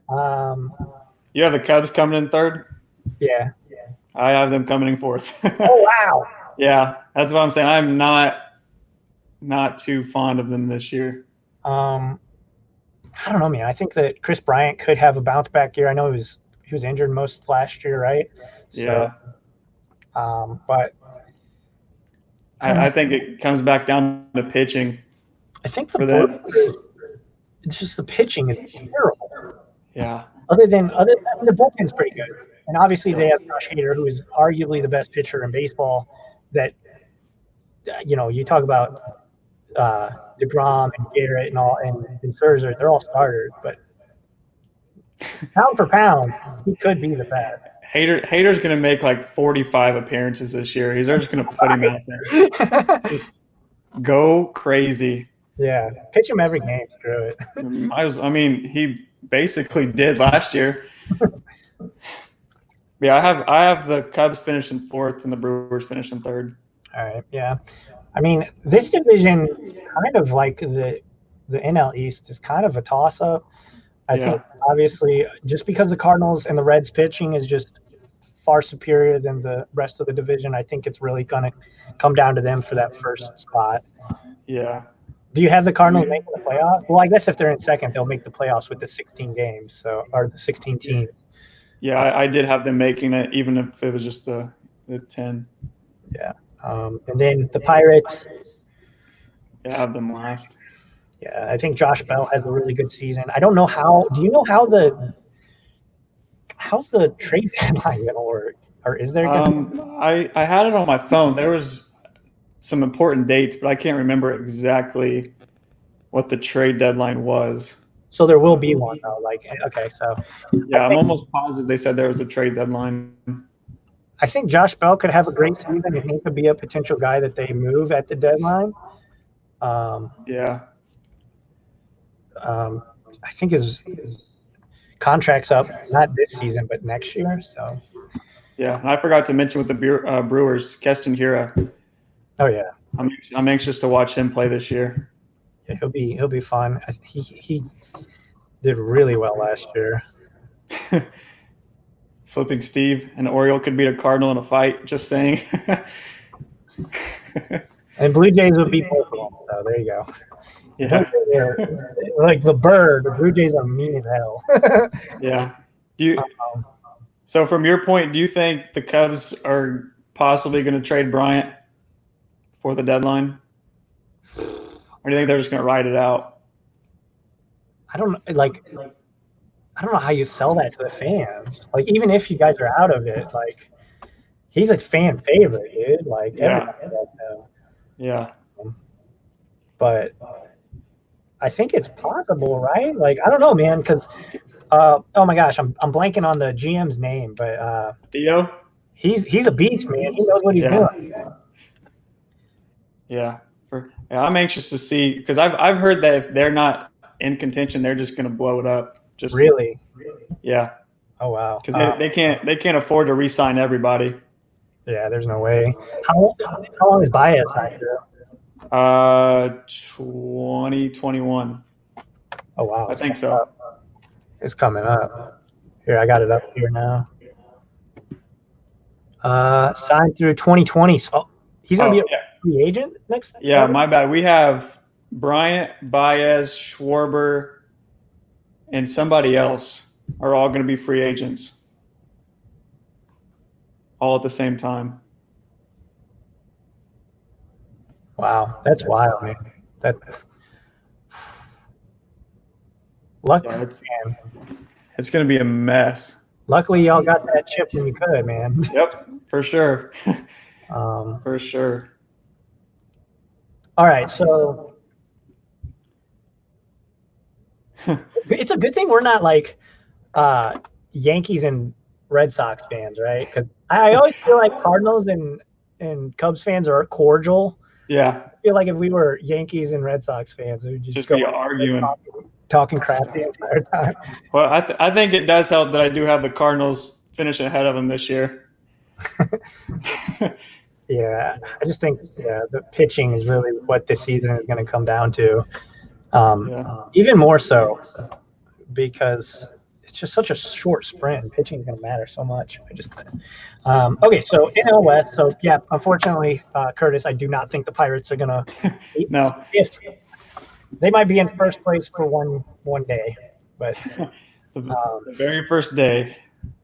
You have the Cubs coming in third? Yeah. I have them coming in fourth. Oh, wow. Yeah, that's what I'm saying. I'm not too fond of them this year. I don't know, man. I think that Chris Bryant could have a bounce back year. I know he was injured most last year, right? Yeah. So, but I think it comes back down to pitching. I think it's just the pitching is terrible. Yeah. Other than the bullpen's pretty good, and obviously they have Josh Hader, who is arguably the best pitcher in baseball. That you talk about DeGrom and Garrett and all, and Scherzer, they're all starters, but pound for pound, he could be the best. Hader's going to make like 45 appearances this year. They're just going to put him out there. Just go crazy. Yeah, pitch him every game. Screw it. I mean, he basically did last year. Yeah, I have the Cubs finishing fourth and the Brewers finishing third. All right, yeah. I mean, this division, kind of like the NL East, is kind of a toss-up. I think, obviously, just because the Cardinals and the Reds pitching is just far superior than the rest of the division, I think it's really going to come down to them for that first spot. Yeah. Do you have the Cardinals making the playoffs? Well, I guess if they're in second, they'll make the playoffs with the 16 games, or the 16 teams. Yeah, I did have them making it, even if it was just the 10. Yeah. And then the Pirates. Yeah, I have them last. Yeah, I think Josh Bell has a really good season. I don't know how. Do you know how's the trade deadline going to work? Or is there? I had it on my phone. There was some important dates, but I can't remember exactly what the trade deadline was. So there will be one though. Like, okay, so yeah, I'm almost positive they said there was a trade deadline. I think Josh Bell could have a great season, and he could be a potential guy that they move at the deadline. Yeah. I think his contract's up, not this season, but next year. So. Yeah, and I forgot to mention with the Brewers, Keston Hiura. Oh yeah. I'm anxious to watch him play this year. Yeah, he'll be fun. He did really well last year. Flipping Steve, an Oriole could beat a Cardinal in a fight. Just saying. And Blue Jays would beat both of them. So there you go. Yeah. Like the bird, the Blue Jays are mean as hell. Yeah. So from your point, do you think the Cubs are possibly going to trade Bryant for the deadline? Or do you think they're just going to ride it out? I don't know how you sell that to the fans. Like, even if you guys are out of it, like, he's a fan favorite, dude. Like, everybody does know. Yeah. But I think it's possible, right? Like, I don't know, man, because oh my gosh, I'm blanking on the GM's name, but Dio? He's a beast, man. He knows what he's doing. Yeah. I'm anxious to see, because I've heard that if they're not in contention, they're just going to blow it up. Just really? Yeah. Oh wow. Because they can't afford to re-sign everybody. Yeah, there's no way. How long is Baez signed for? 2021. Oh wow. I think so. It's coming up. Here, I got it up here now. Signed through 2020. So he's gonna be a free agent next. Yeah, my bad. We have Bryant, Baez, Schwarber, and somebody else are all going to be free agents, all at the same time. Wow, that's wild, man. It's going to be a mess. Luckily, y'all got that chip when you could, man. Yep, for sure. For sure. All right, so it's a good thing we're not like Yankees and Red Sox fans, right? Because I always feel like Cardinals and Cubs fans are cordial. Yeah. I feel like if we were Yankees and Red Sox fans, we would just go be arguing, talking crap the entire time. Well, I think it does help that I do have the Cardinals finishing ahead of them this year. Yeah, I just think the pitching is really what this season is going to come down to. Even more so because it's just such a short sprint. Pitching is going to matter so much. I just think. Okay, so NL West. So yeah, unfortunately, Curtis, I do not think the Pirates are going to. No. If they might be in first place for one day, but the very first day.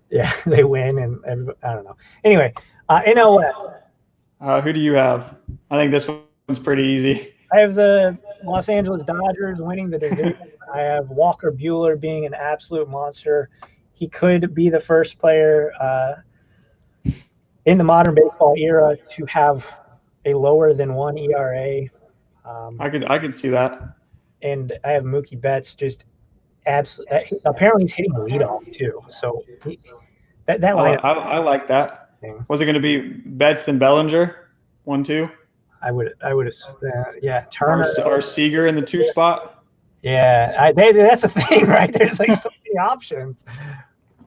Yeah, they win, and I don't know. Anyway, NL West. Who do you have? I think this one's pretty easy. I have the Los Angeles Dodgers winning the division. I have Walker Buehler being an absolute monster. He could be the first player in the modern baseball era to have a lower than 1 ERA. I could see that. And I have Mookie Betts just absolutely. Apparently, he's hitting leadoff too. So that lineup. I like that. Was it going to be Betts and Bellinger, 1-2? I would Turner or Seager in the 2 spot. Yeah, that's the thing, right? There's like so many options.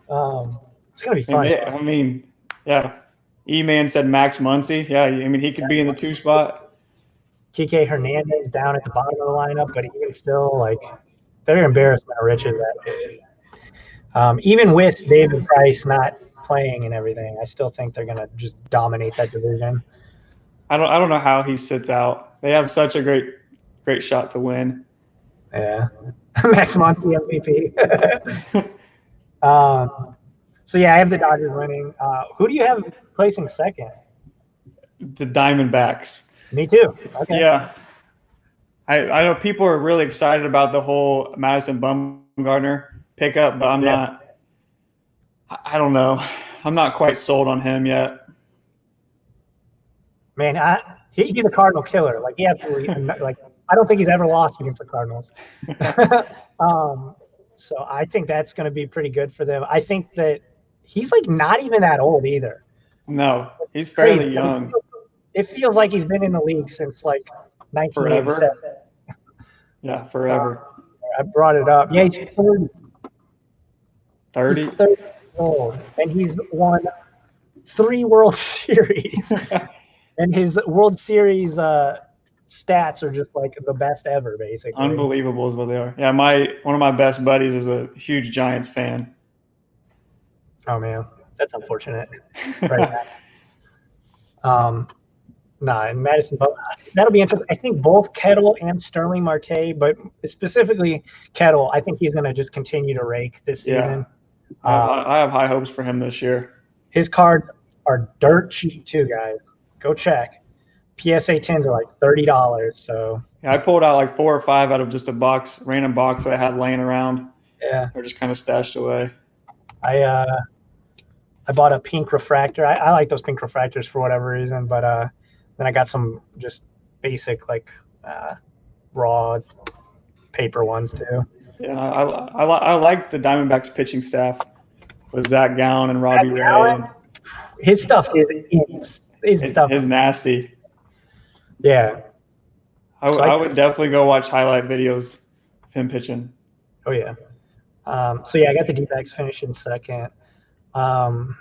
It's gonna be fun. I mean, yeah. E-Man said Max Muncy. Yeah, I mean he could be in the 2 spot. Kike Hernandez down at the bottom of the lineup, but even still, like, they're embarrassment of riches that even with David Price not playing and everything, I still think they're gonna just dominate that division. I don't know how he sits out. They have such a great shot to win. Yeah, Max Muncy MVP. So yeah, I have the Dodgers winning. Who do you have placing second? The Diamondbacks. Me too. Okay. Yeah. I know people are really excited about the whole Madison Bumgarner pickup, but I'm not. I don't know. I'm not quite sold on him yet. Man, he's a Cardinal killer. Like, he absolutely, like, I don't think he's ever lost against the Cardinals. So I think that's going to be pretty good for them. I think that he's like not even that old either. No, he's fairly Crazy. young. It feels like he's been in the league since like 1987. Forever. Yeah, forever. I brought it up. Yeah, he's 30. 30. He's 30 years old, and he's won 3 World Series. And his World Series stats are just like the best ever, basically. Unbelievable is what they are. Yeah, one of my best buddies is a huge Giants fan. Oh man, that's unfortunate. Right now. And Madison, that'll be interesting. I think both Kettle and Sterling Marte, but specifically Kettle, I think he's going to just continue to rake this season. I have high hopes for him this year. His cards are dirt cheap too, guys. Go check. PSA 10s are like $30. So yeah, I pulled out like 4 or 5 out of just a random box that I had laying around. Yeah, they're just kind of stashed away. I bought a pink refractor. I like those pink refractors for whatever reason, but then I got some just basic like raw paper ones too. Yeah, I like the Diamondbacks pitching staff with Zach Gallen and Robbie Ray. His stuff is nasty. Yeah. I would definitely go watch highlight videos of him pitching. Oh yeah. So yeah, I got the D-backs finishing second. Who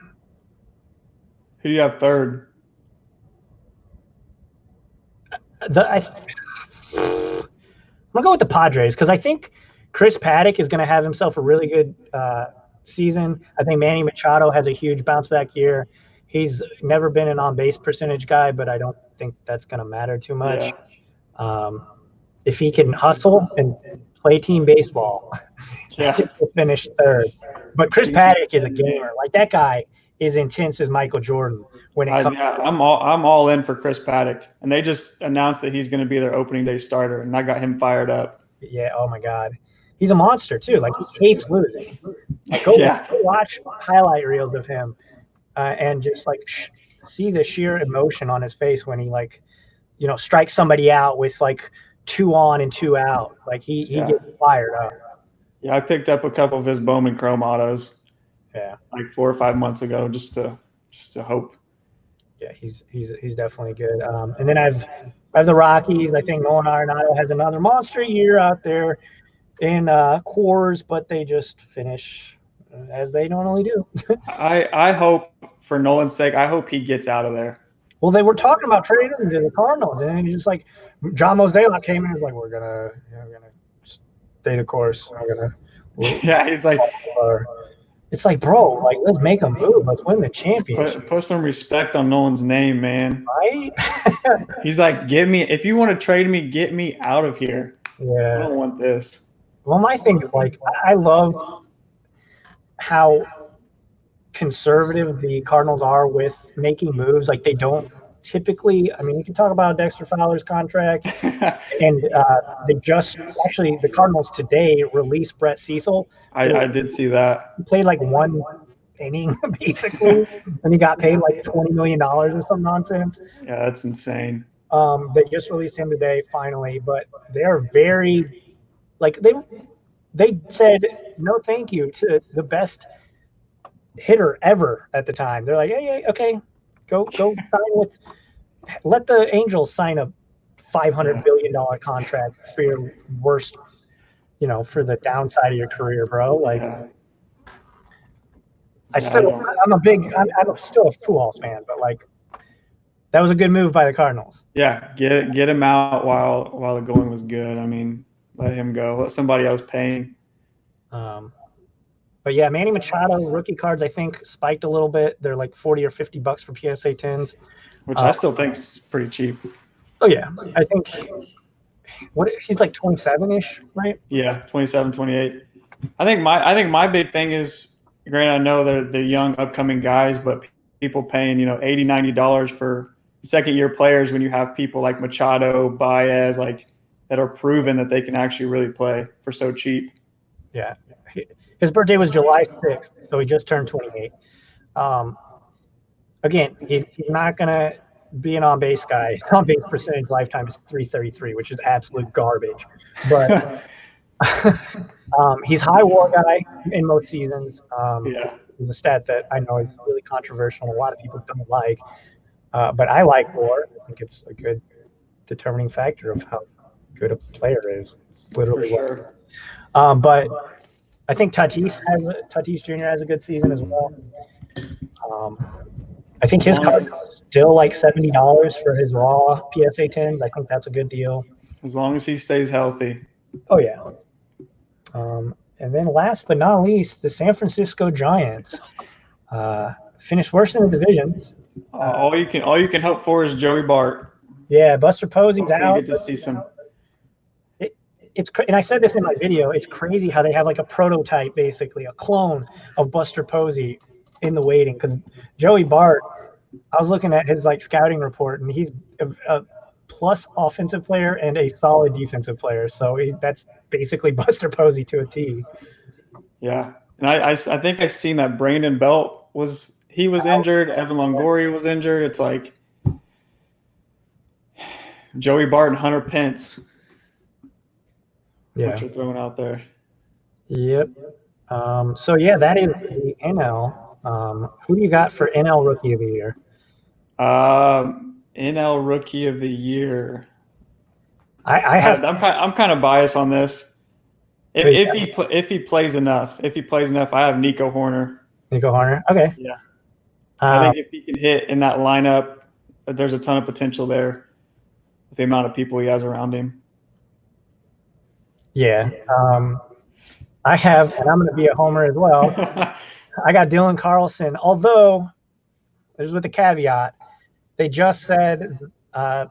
do you have third? I'm gonna go with the Padres because I think Chris Paddock is gonna have himself a really good season. I think Manny Machado has a huge bounce back year. He's never been an on-base percentage guy, but I don't think that's gonna matter too much. Yeah. If he can hustle and play team baseball, he'll finish third. But Chris Paddock is a gamer. Like that guy is intense as Michael Jordan when it comes. I'm all in for Chris Paddock, and they just announced that he's going to be their opening day starter, and I got him fired up. Yeah. Oh my God, he's a monster too. Like he hates losing. Like, go watch highlight reels of him, and just like see the sheer emotion on his face when he strikes somebody out with like 2 on and 2 out. Like he gets fired up. Yeah, I picked up a couple of his Bowman Chrome autos. Yeah, like 4 or 5 months ago, just to hope. Yeah, he's definitely good. And then I have the Rockies. I think Nolan Arenado has another monster year out there in Coors, but they just finish as they normally do. I hope, for Nolan's sake, I hope he gets out of there. Well, they were talking about trading him to the Cardinals, and he's just like John Mozeliak came in and was like, we're gonna stay the course. He's like. It's like, bro, like let's make a move. Let's win the championship. Put some respect on Nolan's name, man. Right? He's like, if you want to trade me, get me out of here. Yeah. I don't want this. Well, my thing is like, I love how conservative the Cardinals are with making moves. Like they don't typically. I mean, you can talk about Dexter Fowler's contract, and the Cardinals today released Brett Cecil. I did see that. He played like 1 inning basically, and he got paid like $20 million or some nonsense. Yeah, that's insane. They just released him today finally, but they're very like they said no thank you to the best hitter ever at the time. They're like, hey, okay, go sign with. Let the Angels sign a $500 billion contract for your worst, for the downside of your career, bro. Like, I'm still a Pujols fan, but like, that was a good move by the Cardinals. Yeah, get him out while the going was good. I mean, let him go. Let somebody else pay. But yeah, Manny Machado rookie cards I think spiked a little bit. They're like $40 or $50 for PSA 10s. Which I still think is pretty cheap. Oh yeah, I think he's like 27-ish, right? Yeah, 27, 28. I think my big thing is, granted, I know they're young upcoming guys, but people paying $80, $90 for second-year players when you have people like Machado, Baez, like that are proven that they can actually really play for so cheap. Yeah, his birthday was July 6th, so he just turned 28. Again, he's not going to be an on-base guy. His on-base percentage lifetime is .333, which is absolute garbage. But he's high WAR guy in most seasons. is a stat that I know is really controversial and a lot of people don't like. But I like WAR. I think it's a good determining factor of how good a player is. It's literally For sure. But I think Tatis Jr. has a good season as well. I think his card is still like $70 for his raw PSA 10s. I think that's a good deal. As long as he stays healthy. Oh yeah. And then last but not least, the San Francisco Giants finished worse in the divisions. All you can hope for is Joey Bart. Yeah, Buster Posey's out. You get to see some. And I said this in my video. It's crazy how they have like a prototype, basically a clone of Buster Posey in the waiting. Because Joey Bart, I was looking at his like scouting report, and he's a plus offensive player and a solid defensive player. So that's basically Buster Posey to a T. Yeah, and I think I seen that Brandon Belt was injured. Evan Longoria was injured. It's like Joey Bart and Hunter Pence. Yeah, what you're throwing out there. Yep. So yeah, that is the NL. Who do you got for NL Rookie of the Year? NL Rookie of the Year. I'm kind of biased on this. If he plays enough, I have Nico Horner. Nico Horner. Okay. Yeah. I think if he can hit in that lineup, there's a ton of potential there with the amount of people he has around him. Yeah. I have, and I'm going to be a homer as well. I got Dylan Carlson, although there's with the caveat. They just said, John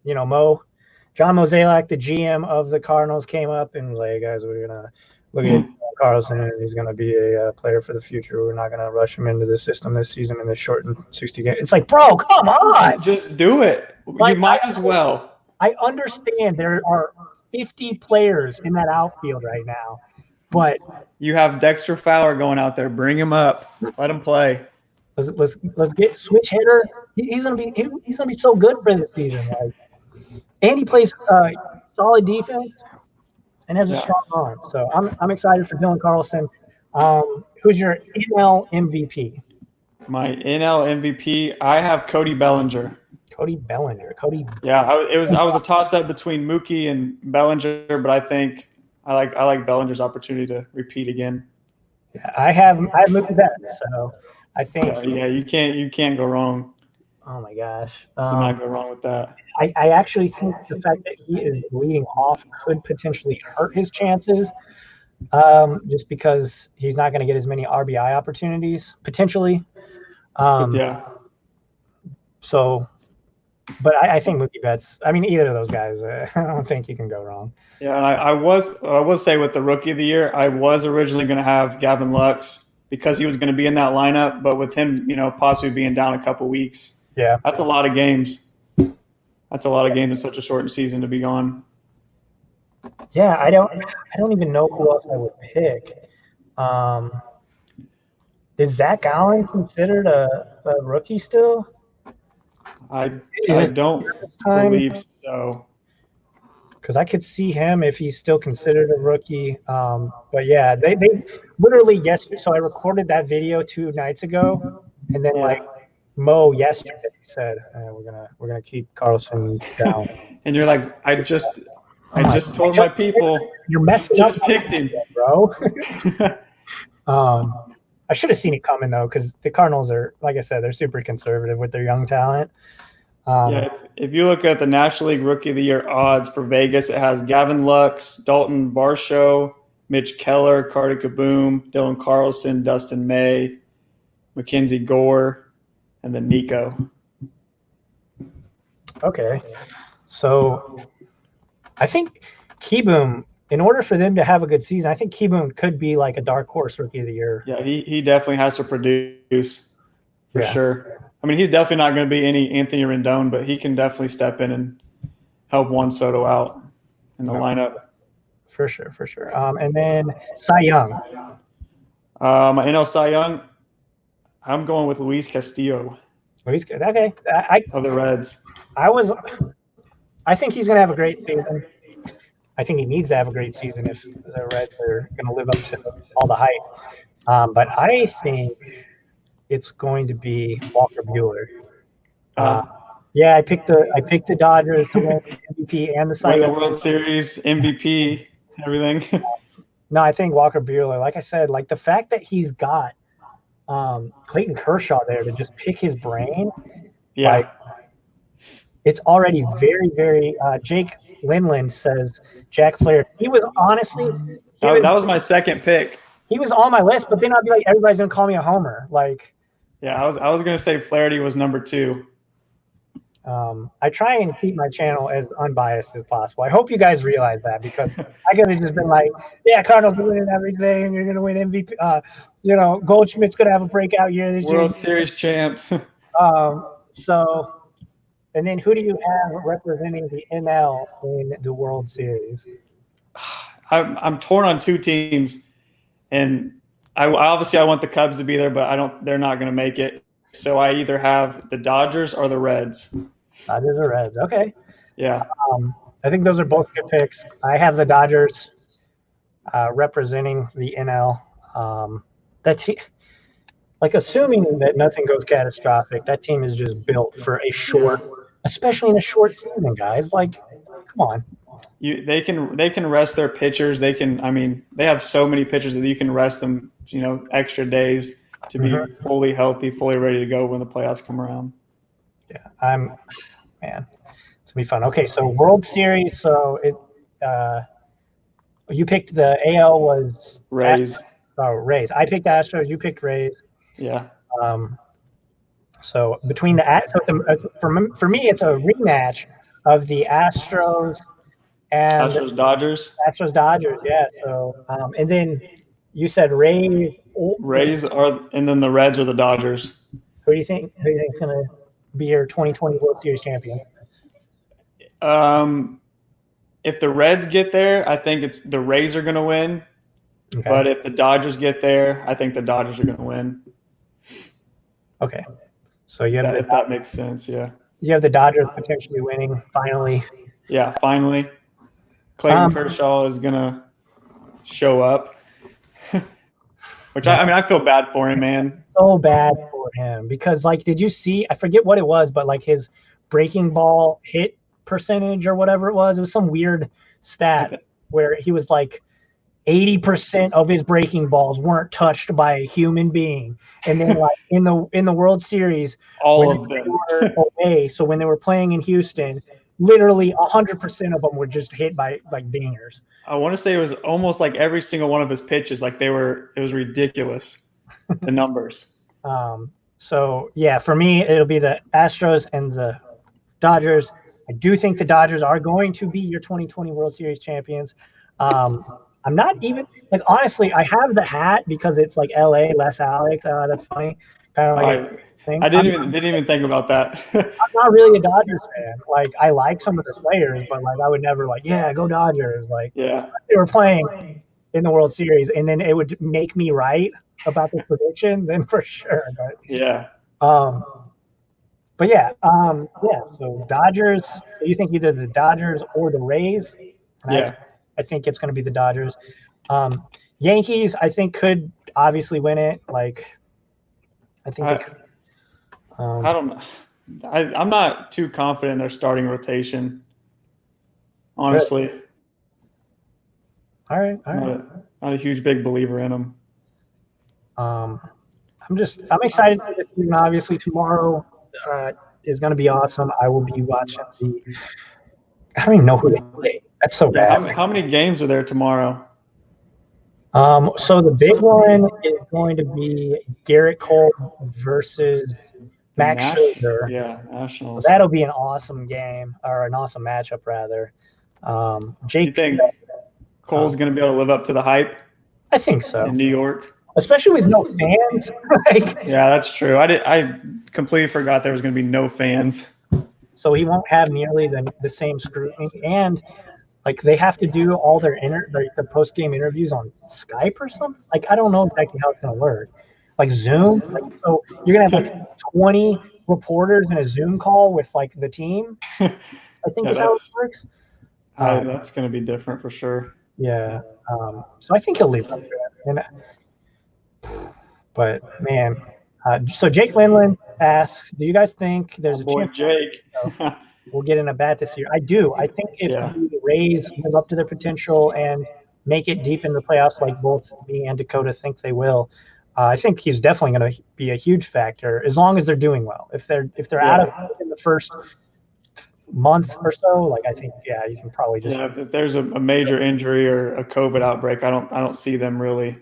Mozeliak, the GM of the Cardinals, came up and was like, hey guys, we're going to look at Carlson, and he's going to be a player for the future. We're not going to rush him into the system this season in this shortened 60 games. It's like, bro, come on. Just do it. You might as well. I understand there are 50 players in that outfield right now, but you have Dexter Fowler going out there. Bring him up. Let him play. Let's get switch hitter. He's gonna be so good for this season. Like, and he plays solid defense and has a strong arm. So I'm excited for Dylan Carlson. Who's your NL MVP? My NL MVP, I have Cody Bellinger. Yeah, I was a toss-up between Mookie and Bellinger, but I think I like Bellinger's opportunity to repeat again. Yeah, I have Mookie Betts, so I think. Yeah, you can't go wrong. Oh my gosh, you cannot go wrong with that. I actually think the fact that he is leading off could potentially hurt his chances, just because he's not going to get as many RBI opportunities potentially. Yeah. So. But I think Mookie Betts. I mean, either of those guys. I don't think you can go wrong. Yeah, and I will say with the Rookie of the Year, I was originally going to have Gavin Lux because he was going to be in that lineup. But with him, possibly being down a couple weeks, that's a lot of games. That's a lot of games in such a shortened season to be gone. Yeah, I don't even know who else I would pick. Is Zach Allen considered a rookie still? I don't believe so. Because I could see him if he's still considered a rookie. But yeah, they literally yesterday. So I recorded that video 2 nights ago, and then Mo yesterday said we're gonna keep Carlson down. And you're like, I just told my people you're messing just up. Picked him, bro. I should have seen it coming though, because the Cardinals are, like I said, they're super conservative with their young talent. If you look at the National League Rookie of the Year odds for Vegas, it has Gavin Lux, Dalton Varsho, Mitch Keller, Carter Kaboom, Dylan Carlson, Dustin May, Mackenzie Gore, and then Nico. Okay. So I think Kaboom, in order for them to have a good season, I think Kaboom could be like a dark horse Rookie of the Year. Yeah, he definitely has to produce for sure. I mean, he's definitely not going to be any Anthony Rendon, but he can definitely step in and help Juan Soto out in the lineup. For sure. And then Cy Young. My NL Cy Young, I'm going with Luis Castillo. Okay. Of the Reds. I think he's going to have a great season. I think he needs to have a great season if the Reds are going to live up to all the hype. But I think it's going to be Walker Buehler. Yeah, I picked the Dodgers to win MVP and the Cy Win the Young. World Series, MVP, everything. No, I think Walker Buehler. Like I said, like the fact that he's got Clayton Kershaw there to just pick his brain, Yeah. like it's already very, very. Jake Linland says Jack Flaherty. He was honestly, that was my second pick. he was on my list, but then I'd be like, everybody's gonna call me a homer. Like, yeah, I was gonna say Flaherty was number 2. I try and keep my channel as unbiased as possible. I hope you guys realize that, because I could have just been like, yeah, Cardinals are winning everything. You're going to win MVP. Goldschmidt's going to have a breakout year this year. World Series champs. So, and then who do you have representing the NL in the World Series? I'm torn on 2 teams, and I want the Cubs to be there, but they're not going to make it. So I either have the Dodgers or the Reds. Dodgers or Reds. Okay. Yeah. I think those are both good picks. I have the Dodgers representing the NL. Assuming that nothing goes catastrophic, that team is just built for a short, especially in a short season, guys. Like, come on. They can rest their pitchers. They have so many pitchers that you can rest them, extra days to be fully healthy, fully ready to go when the playoffs come around. Yeah, it's gonna be fun. Okay, so World Series. So you picked the AL was Rays. Rays. I picked Astros. You picked Rays. Yeah. So between for me, it's a rematch of the Astros and Astros Dodgers. Astros Dodgers. Yeah. So and then you said Rays. Rays are, and then the Reds are the Dodgers. Who do you think is going to be your 2020 World Series champions? If the Reds get there, I think it's the Rays are going to win. Okay. But if the Dodgers get there, I think the Dodgers are going to win. Okay. So you have if that makes sense, yeah. You have the Dodgers potentially winning finally. Yeah, finally. Clayton Kershaw is going to show up. Which I feel bad for him, man. So bad for him, because did you see? I forget what it was, but his breaking ball hit percentage or whatever it was some weird stat where he was 80% of his breaking balls weren't touched by a human being, and then in the World Series, all of them were away. So when they were playing in Houston, literally 100% of them were just hit by dingers. I want to say it was almost every single one of his pitches. It was ridiculous, the numbers. So yeah, for me, it'll be the Astros and the Dodgers. I do think the Dodgers are going to be your 2020 World Series champions. I'm not even honestly, I have the hat because it's LA, Les Alex. That's funny. Kind of thing. I didn't even think about that. I'm not really a Dodgers fan. I like some of the players, but I would never go Dodgers. Yeah. If they were playing in the World Series and then it would make me right about the prediction, then for sure. But yeah. But yeah. So Dodgers. So you think either the Dodgers or the Rays? Yeah. I think it's going to be the Dodgers. Yankees, I think, could obviously win it. I think they could. I don't know. I'm not too confident in their starting rotation, honestly. Really? All right. Not a huge big believer in them. I'm excited for this season. Obviously, tomorrow is going to be awesome. I will be watching I don't even know who they play. That's so bad. How many games are there tomorrow? So the big one is going to be Garrett Cole versus Max Scherzer. Yeah, Nationals. So that'll be an awesome game, or an awesome matchup, rather. Do you think Cole's going to be able to live up to the hype? I think so. In New York? Especially with no fans. Yeah, that's true. I completely forgot there was going to be no fans. So he won't have nearly the same scrutiny. And they have to do all their the post-game interviews on Skype or something. I don't know exactly how it's going to work. Zoom. So you're going to have 20 reporters in a Zoom call with the team. I think is how it works. That's going to be different for sure. Yeah. So I think he'll leave up there. And But man, so Jake Lindland asks, do you guys think there's a chance Jake we'll get in a bat this year? I do. I think if the Rays live up to their potential and make it deep in the playoffs, like both me and Dakota think they will, I think he's definitely going to be a huge factor as long as they're doing well. If they're out of it in the first month or so, like I think you can probably just if there's a major injury or a COVID outbreak, I don't see them really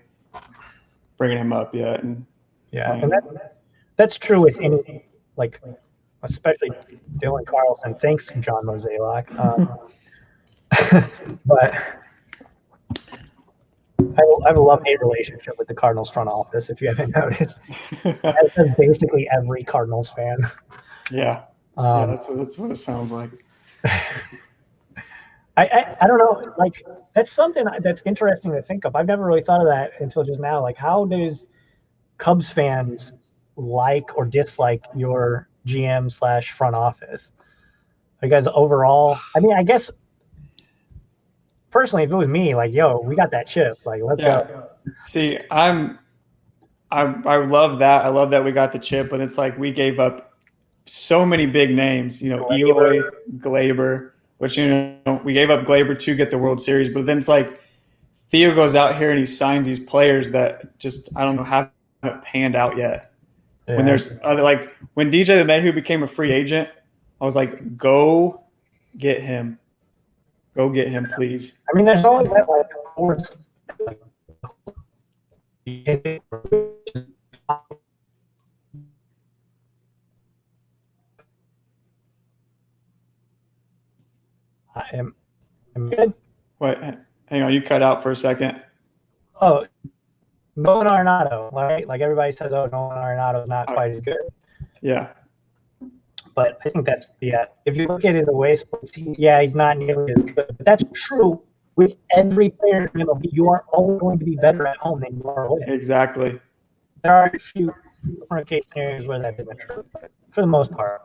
bringing him up yet. And and that's true with any, like, especially Dylan Carlson. Thanks, John Mozeliak. But I have a love-hate relationship with the Cardinals front office, if you haven't noticed. That's basically every Cardinals fan. That's what it sounds like. I don't know. Like, that's something that's interesting to think of. I've never really thought of that until just now. Like, how does Cubs fans like or dislike your GM / front office? You guys overall, I mean, I guess personally, if it was me, like, yo, we got that chip. Like, let's go. See, I love that. I love that we got the chip, but it's like we gave up so many big names. Eloy, Glaber, which we gave up Glaber to get the World Series, but then it's like Theo goes out here and he signs these players that just I don't know haven't panned out yet. Yeah. When there's other, like when DJ LeMahieu became a free agent, I was like, go get him. Go get him, please. I mean, there's always that like force. I'm good. Wait, hang on. You cut out for a second. Oh, Nolan Arenado, right? Like everybody says, oh, Nolan Arenado is not quite as good. Yeah. But I think that's if you look at it the way he's not nearly as good. But that's true with every player in MLB. You are always going to be better at home than you are away. Exactly. There are a few different case scenarios where that isn't true, but for the most part.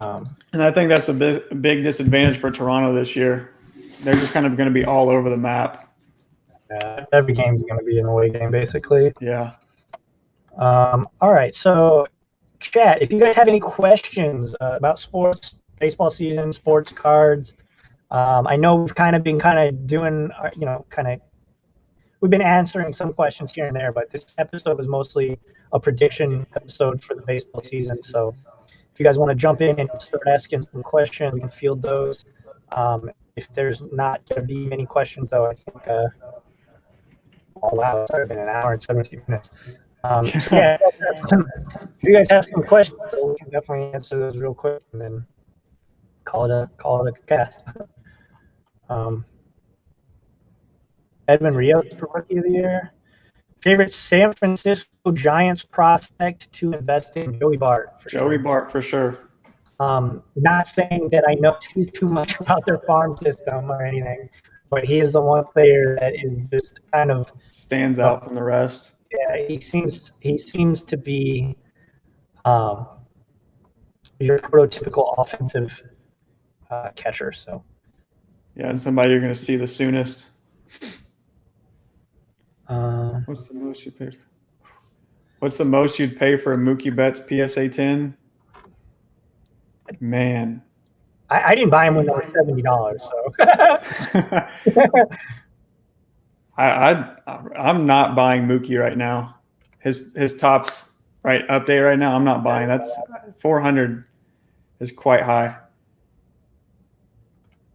And I think that's a big disadvantage for Toronto this year. They're just kind of going to be all over the map. Every game is going to be an away game, basically. Yeah. All right. So, chat, if you guys have any questions about sports, baseball season, sports cards, I know we've been doing, we've been answering some questions here and there, but this episode was mostly a prediction episode for the baseball season. So, if you guys want to jump in and start asking some questions, we can field those. If there's not going to be many questions, though, I think, oh, wow, it's already been an hour and 17 minutes. If you guys have some questions, we can definitely answer those real quick and then call it a cast. Edwin Rios for Rookie of the Year. Favorite San Francisco Giants prospect to invest in? Joey Bart. Bart for sure. Not saying that I know too much about their farm system or anything, but he is the one player that is just kind of stands out from the rest. Yeah, he seems to be your prototypical offensive catcher. So yeah, and somebody you're going to see the soonest. What's the most you paid? What's the most you'd pay for a Mookie Betts PSA 10? Man, I didn't buy him when they were $70. So I'm not buying Mookie right now. His tops update right now. I'm not buying. That's 400 is quite high.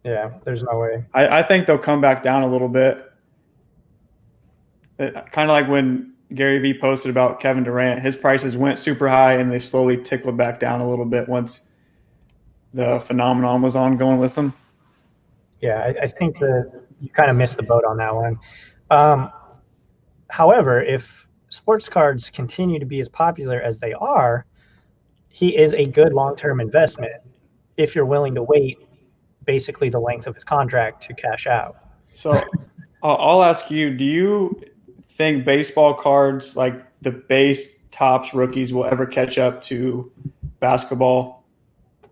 Yeah, there's no way. I think they'll come back down a little bit. Kind of like when Gary Vee posted about Kevin Durant. His prices went super high and they slowly tickled back down a little bit once the phenomenon was ongoing with them. Yeah, I think that you kind of missed the boat on that one. However, if sports cards continue to be as popular as they are, he is a good long-term investment if you're willing to wait basically the length of his contract to cash out. So I'll ask you, do you think baseball cards, like the base tops rookies, will ever catch up to basketball,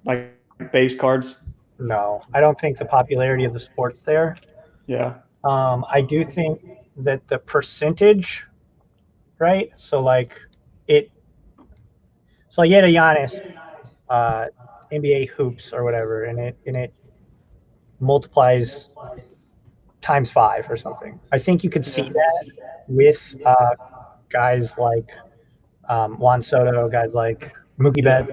like base cards? No, I don't think the popularity of the sport's there. Yeah. I do think that the percentage right? So like it. So you had a Giannis NBA hoops or whatever, and it multiplies times 5 or something. I think you could see that with guys like Juan Soto, guys like Mookie Betts,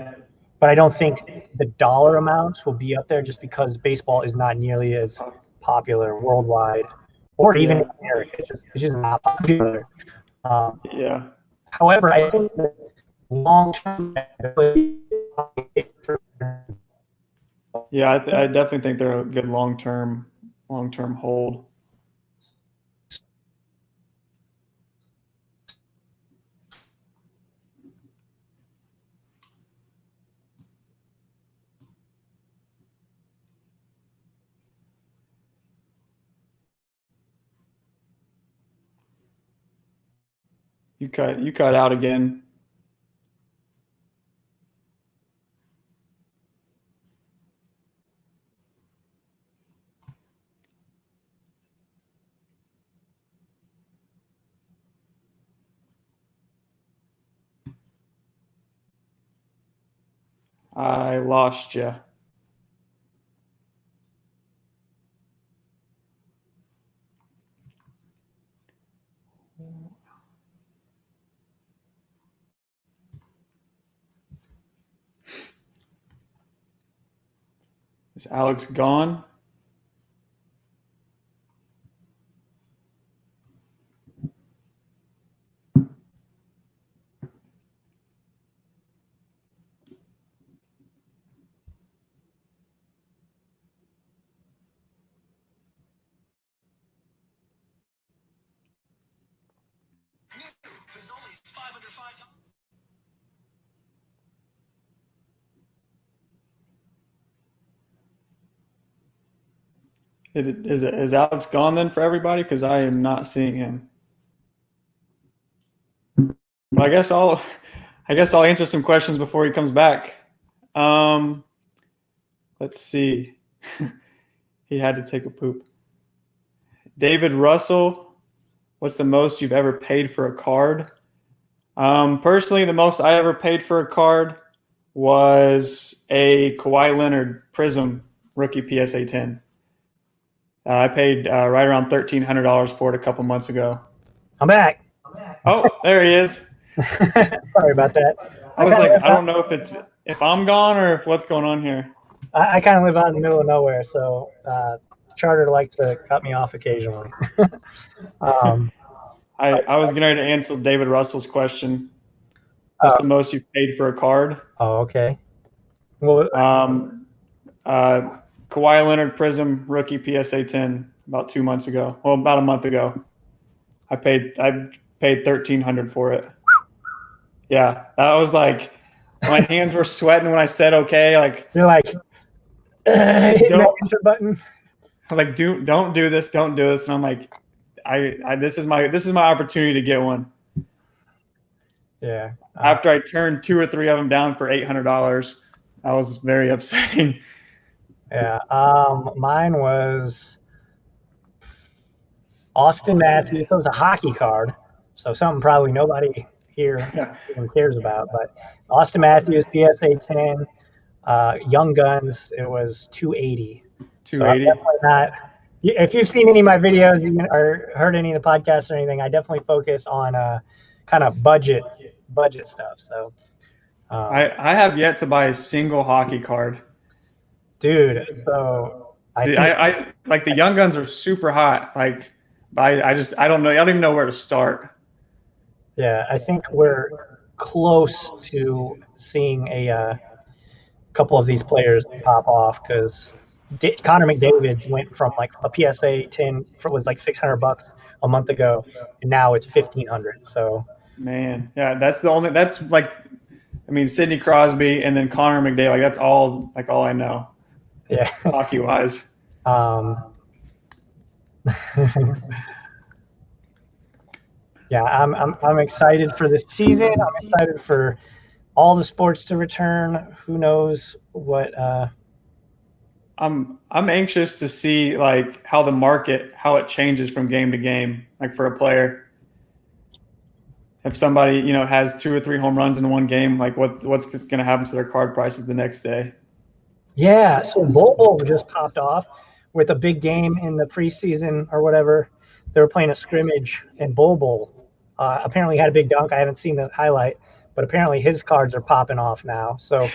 but I don't think the dollar amounts will be up there just because baseball is not nearly as popular worldwide or even in America. It's just not popular. Yeah. However, I think that long term, Yeah, I definitely think they're a good long term hold. You cut out again. I lost you. Is Alex gone? Is Alex gone then for everybody? Because I am not seeing him. Well, I guess I'll answer some questions before he comes back. Let's see. He had to take a poop. David Russell, what's the most you've ever paid for a card? Personally, the most I ever paid for a card was a Kawhi Leonard Prism rookie PSA 10. I paid right around $1,300 for it a couple months ago. I'm back. Oh, there he is. Sorry about that. I was like, I don't know if I'm gone or if what's going on here. I kind of live out in the middle of nowhere, so Charter likes to cut me off occasionally. I was getting ready to answer David Russell's question. What's the most you've paid for a card? Oh, okay. Well, Kawhi Leonard Prism rookie PSA 10 about 2 months ago. Well, about a month ago. I paid $1,300 for it. Yeah, that was like my hands were sweating when I said okay. Like you're like, hit that enter button. I'm like, don't do this, don't do this. And I'm like, this is my opportunity to get one. Yeah. After I turned 2 or 3 of them down for $800, that was very upsetting. Yeah. Mine was Austin Matthews. It was a hockey card, so something probably nobody here even cares about. But Austin Matthews PSA 10, Young Guns. It was $280. So I'm definitely not. If you've seen any of my videos or heard any of the podcasts or anything, I definitely focus on kind of budget stuff. So I have yet to buy a single hockey card, dude. So I like the Young Guns are super hot. Like, I don't know. I don't even know where to start. Yeah, I think we're close to seeing a couple of these players pop off because Connor McDavid went from like a PSA 10 was like $600 a month ago, and now it's $1,500. So man, yeah, that's like, I mean, Sidney Crosby and then Connor McDavid. Like that's all I know. Yeah, hockey wise. Yeah, I'm excited for this season. I'm excited for all the sports to return. Who knows what? I'm anxious to see like how it changes from game to game, like for a player. if somebody, you know, has 2 or 3 home runs in one game, like what's going to happen to their card prices the next day? Yeah, so Bobo just popped off with a big game in the preseason or whatever. They were playing a scrimmage, and Bobo apparently had a big dunk. I haven't seen the highlight, but apparently his cards are popping off now. So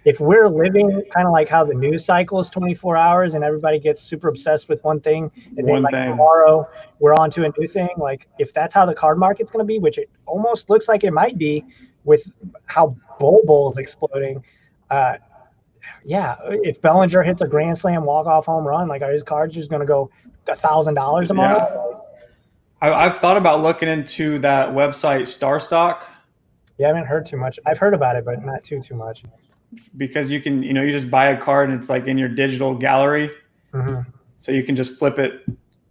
if we're living kind of like how the news cycle is 24 hours and everybody gets super obsessed with one thing, and then like tomorrow we're on to a new thing, like if that's how the card market's going to be, which it almost looks like it might be with how Bobo is exploding, yeah, if Bellinger hits a grand slam walk-off home run, like are his cards just going to go $1,000 tomorrow? Yeah. I've thought about looking into that website Stoxx. Yeah, I haven't heard too much. I've heard about it, but not too much. Because you can, you know, you just buy a card and it's like in your digital gallery, so you can just flip it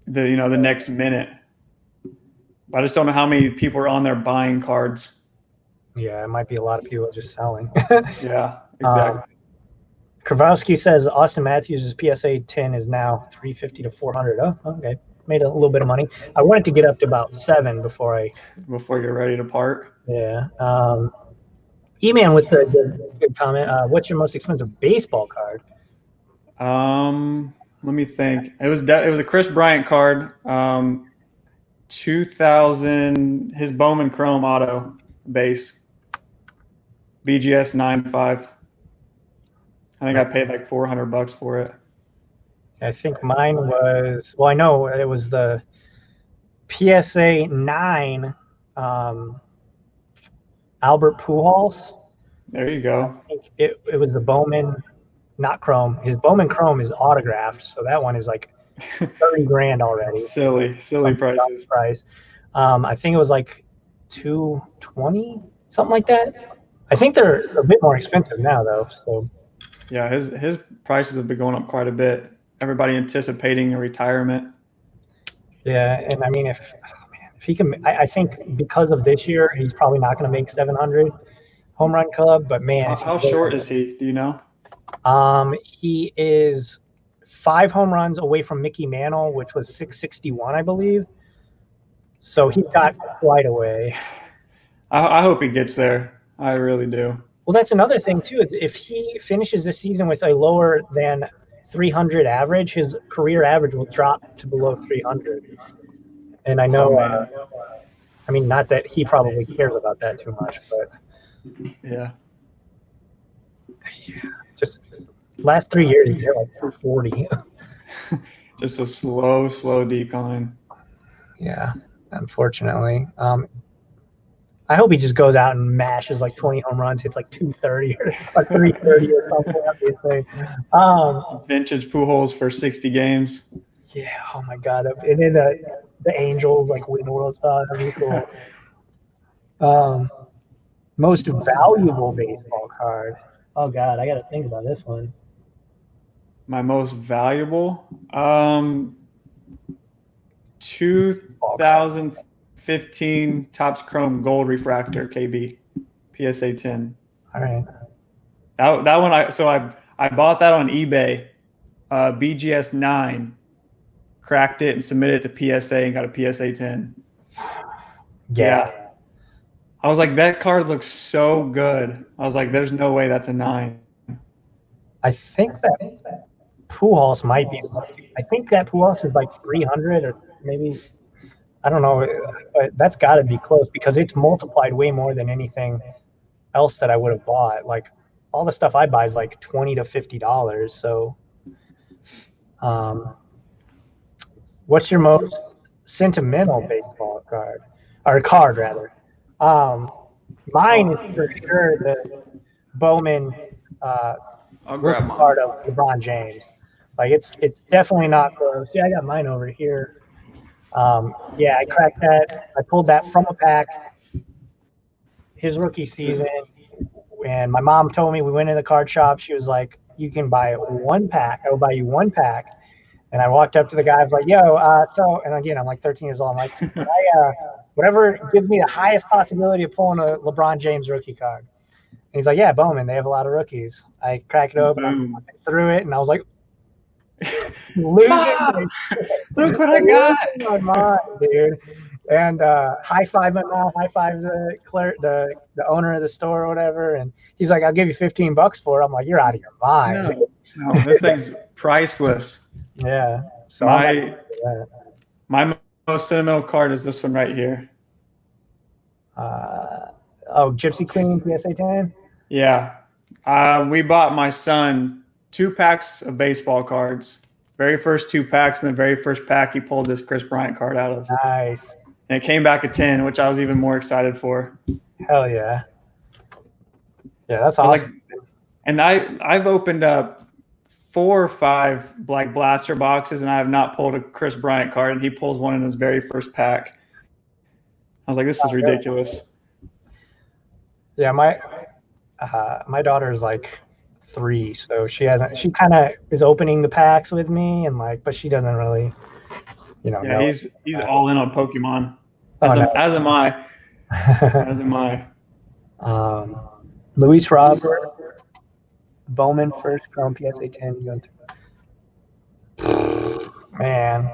the next minute. But I just don't know how many people are on there buying cards. Yeah, it might be a lot of people just selling. Yeah, exactly. Kravowski says Austin Matthews' PSA 10 is now $350 to $400. Oh, okay. Made a little bit of money. I wanted to get up to about 7 before you're ready to part. Yeah. E-Man with the good comment. What's your most expensive baseball card? Let me think. It was a Chris Bryant card. 2000, his Bowman Chrome Auto base. BGS 9.5. I think I paid like $400 for it. I think mine was, well, I know it was the PSA 9 Albert Pujols. There you go. I think it was the Bowman, not Chrome. His Bowman Chrome is autographed, so that one is like 30 grand already. Silly prices. Price. I think it was like 220, something like that. I think they're a bit more expensive now, though. So. Yeah, his prices have been going up quite a bit. Everybody anticipating a retirement. Yeah, and I mean, if he can, I think because of this year, he's probably not going to make 700 home run club. But man, how short is he? Do you know? He is 5 home runs away from Mickey Mantle, which was 661, I believe. So he's got quite a way. I hope he gets there. I really do. Well, that's another thing too. Is if he finishes this season with a lower than 300 average, his career average will drop to below 300. And I know, I mean, not that he probably cares about that too much, but yeah, just last 3 years he's hit like 240. Just a slow decline. Yeah, unfortunately. I hope he just goes out and mashes like 20 home runs, hits like 230 or 330 or something. That'd be Vintage Pujols for 60 games. Yeah, oh my God. And then the Angels like win World Star. That'd be cool. Most valuable baseball card. Oh God, I got to think about this one. My most valuable? 2015 Topps Chrome Gold Refractor KB PSA 10. All right. That one I bought that on eBay. BGS 9. Cracked it and submitted it to PSA and got a PSA 10. Yeah. I was like, that card looks so good. I was like, there's no way that's a 9. I think that Pujols might be. I think that Pujols is like 300 or maybe, I don't know, but that's got to be close because it's multiplied way more than anything else that I would have bought. Like all the stuff I buy is like $20 to $50. So, what's your most sentimental baseball card or card rather? Mine is for sure the Bowman card of LeBron James. Like it's definitely not close. Yeah, I got mine over here. Yeah, I cracked that. I pulled that from a pack his rookie season. And my mom told me, we went in the card shop. She was like, you can buy 1 pack. I will buy you 1 pack. And I walked up to the guy. I was like, yo, and again, I'm like 13 years old. I'm like, whatever gives me the highest possibility of pulling a LeBron James rookie card. And he's like, yeah, Bowman, they have a lot of rookies. I cracked it open, I threw it, and I was like, losing. Look what I got. My mind, dude. And high five my mom, high five the clerk, the owner of the store or whatever. And he's like, "I'll give you $15 for it." I'm like, "You're out of your mind." No, this thing's priceless. Yeah. So My most sentimental card is this one right here. Gypsy Queen PSA 10. Yeah. We bought my son 2 packs of baseball cards. Very first 2 packs, and the very first pack he pulled this Chris Bryant card out of. Nice. And it came back a 10, which I was even more excited for. Hell yeah. Yeah, that's awesome. And I've opened up 4 or 5 like blaster boxes, and I have not pulled a Chris Bryant card, and he pulls one in his very first pack. I was like, this is ridiculous. Yeah, my daughter is like 3, so she kind of is opening the packs with me, and but she doesn't really, Yeah, he's all in on Pokemon. As am I. As am I. Luis Robert, Bowman first Chrome PSA 10. Man,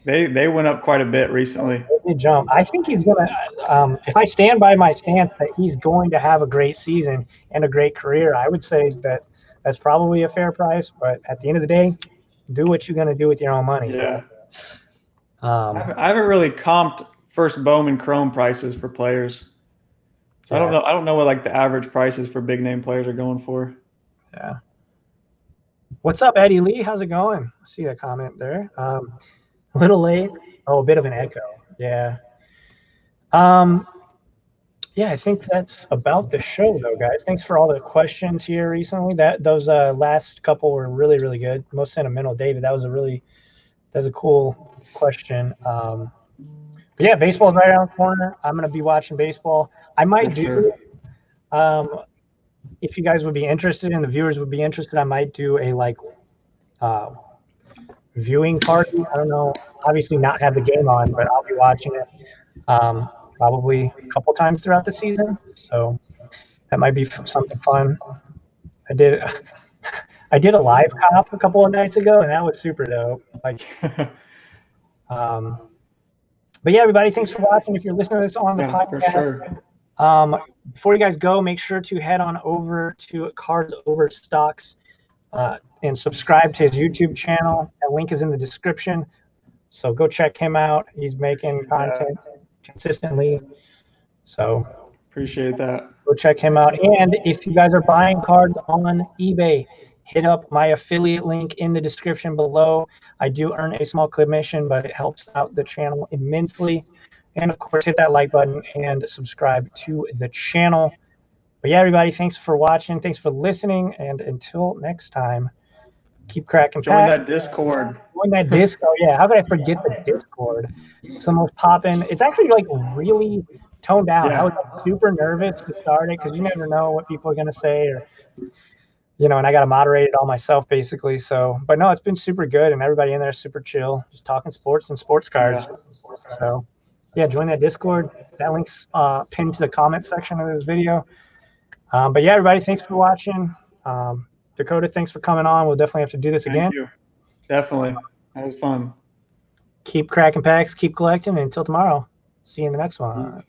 they went up quite a bit recently. They did jump. I think he's gonna. If I stand by my stance that he's going to have a great season and a great career, I would say that's probably a fair price. But at the end of the day, do what you're gonna do with your own money. Yeah. I haven't really comped first Bowman Chrome prices for players, so yeah. I don't know what like the average prices for big name players are going for. Yeah. What's up, Eddie Lee? How's it going? I see that comment there. A little late. Oh, a bit of an echo. Yeah. Yeah, I think that's about the show, though, guys. Thanks for all the questions here recently. Those last couple were really, really good. Most sentimental, David. That's a cool question. But yeah, baseball's right around the corner. I'm gonna be watching baseball. I might do. If you guys would be interested and the viewers would be interested, I might do a viewing party. I don't know. Obviously, not have the game on, but I'll be watching it. Probably a couple times throughout the season, so that might be something fun. I did a live cop a couple of nights ago, and that was super dope. But yeah, everybody, thanks for watching. If you're listening to this on the podcast, for sure. Before you guys go, make sure to head on over to Cards Over Stoxx and subscribe to his YouTube channel. That link is in the description, so go check him out. He's making content consistently, so appreciate that. Go check him out. And if you guys are buying cards on eBay, hit up my affiliate link in the description below. I do earn a small commission, but it helps out the channel immensely. And of course, hit that like button and subscribe to the channel. But yeah, everybody, thanks for watching. Thanks for listening. And until next time, keep cracking. Join that Discord. Join that Discord. Yeah, how could I forget the Discord? It's the most poppin'. It's actually really toned down. Yeah. I was super nervous to start it because you never know what people are going to say, or and I got to moderate it all myself basically. So, but no, it's been super good, and everybody in there is super chill, just talking sports and sports cards. Yeah. So yeah, join that Discord. That link's pinned to the comment section of this video. But yeah, everybody, thanks for watching. Dakota, thanks for coming on. We'll definitely have to do this again. Thank you. Definitely. That was fun. Keep cracking packs, keep collecting, and until tomorrow. See you in the next one.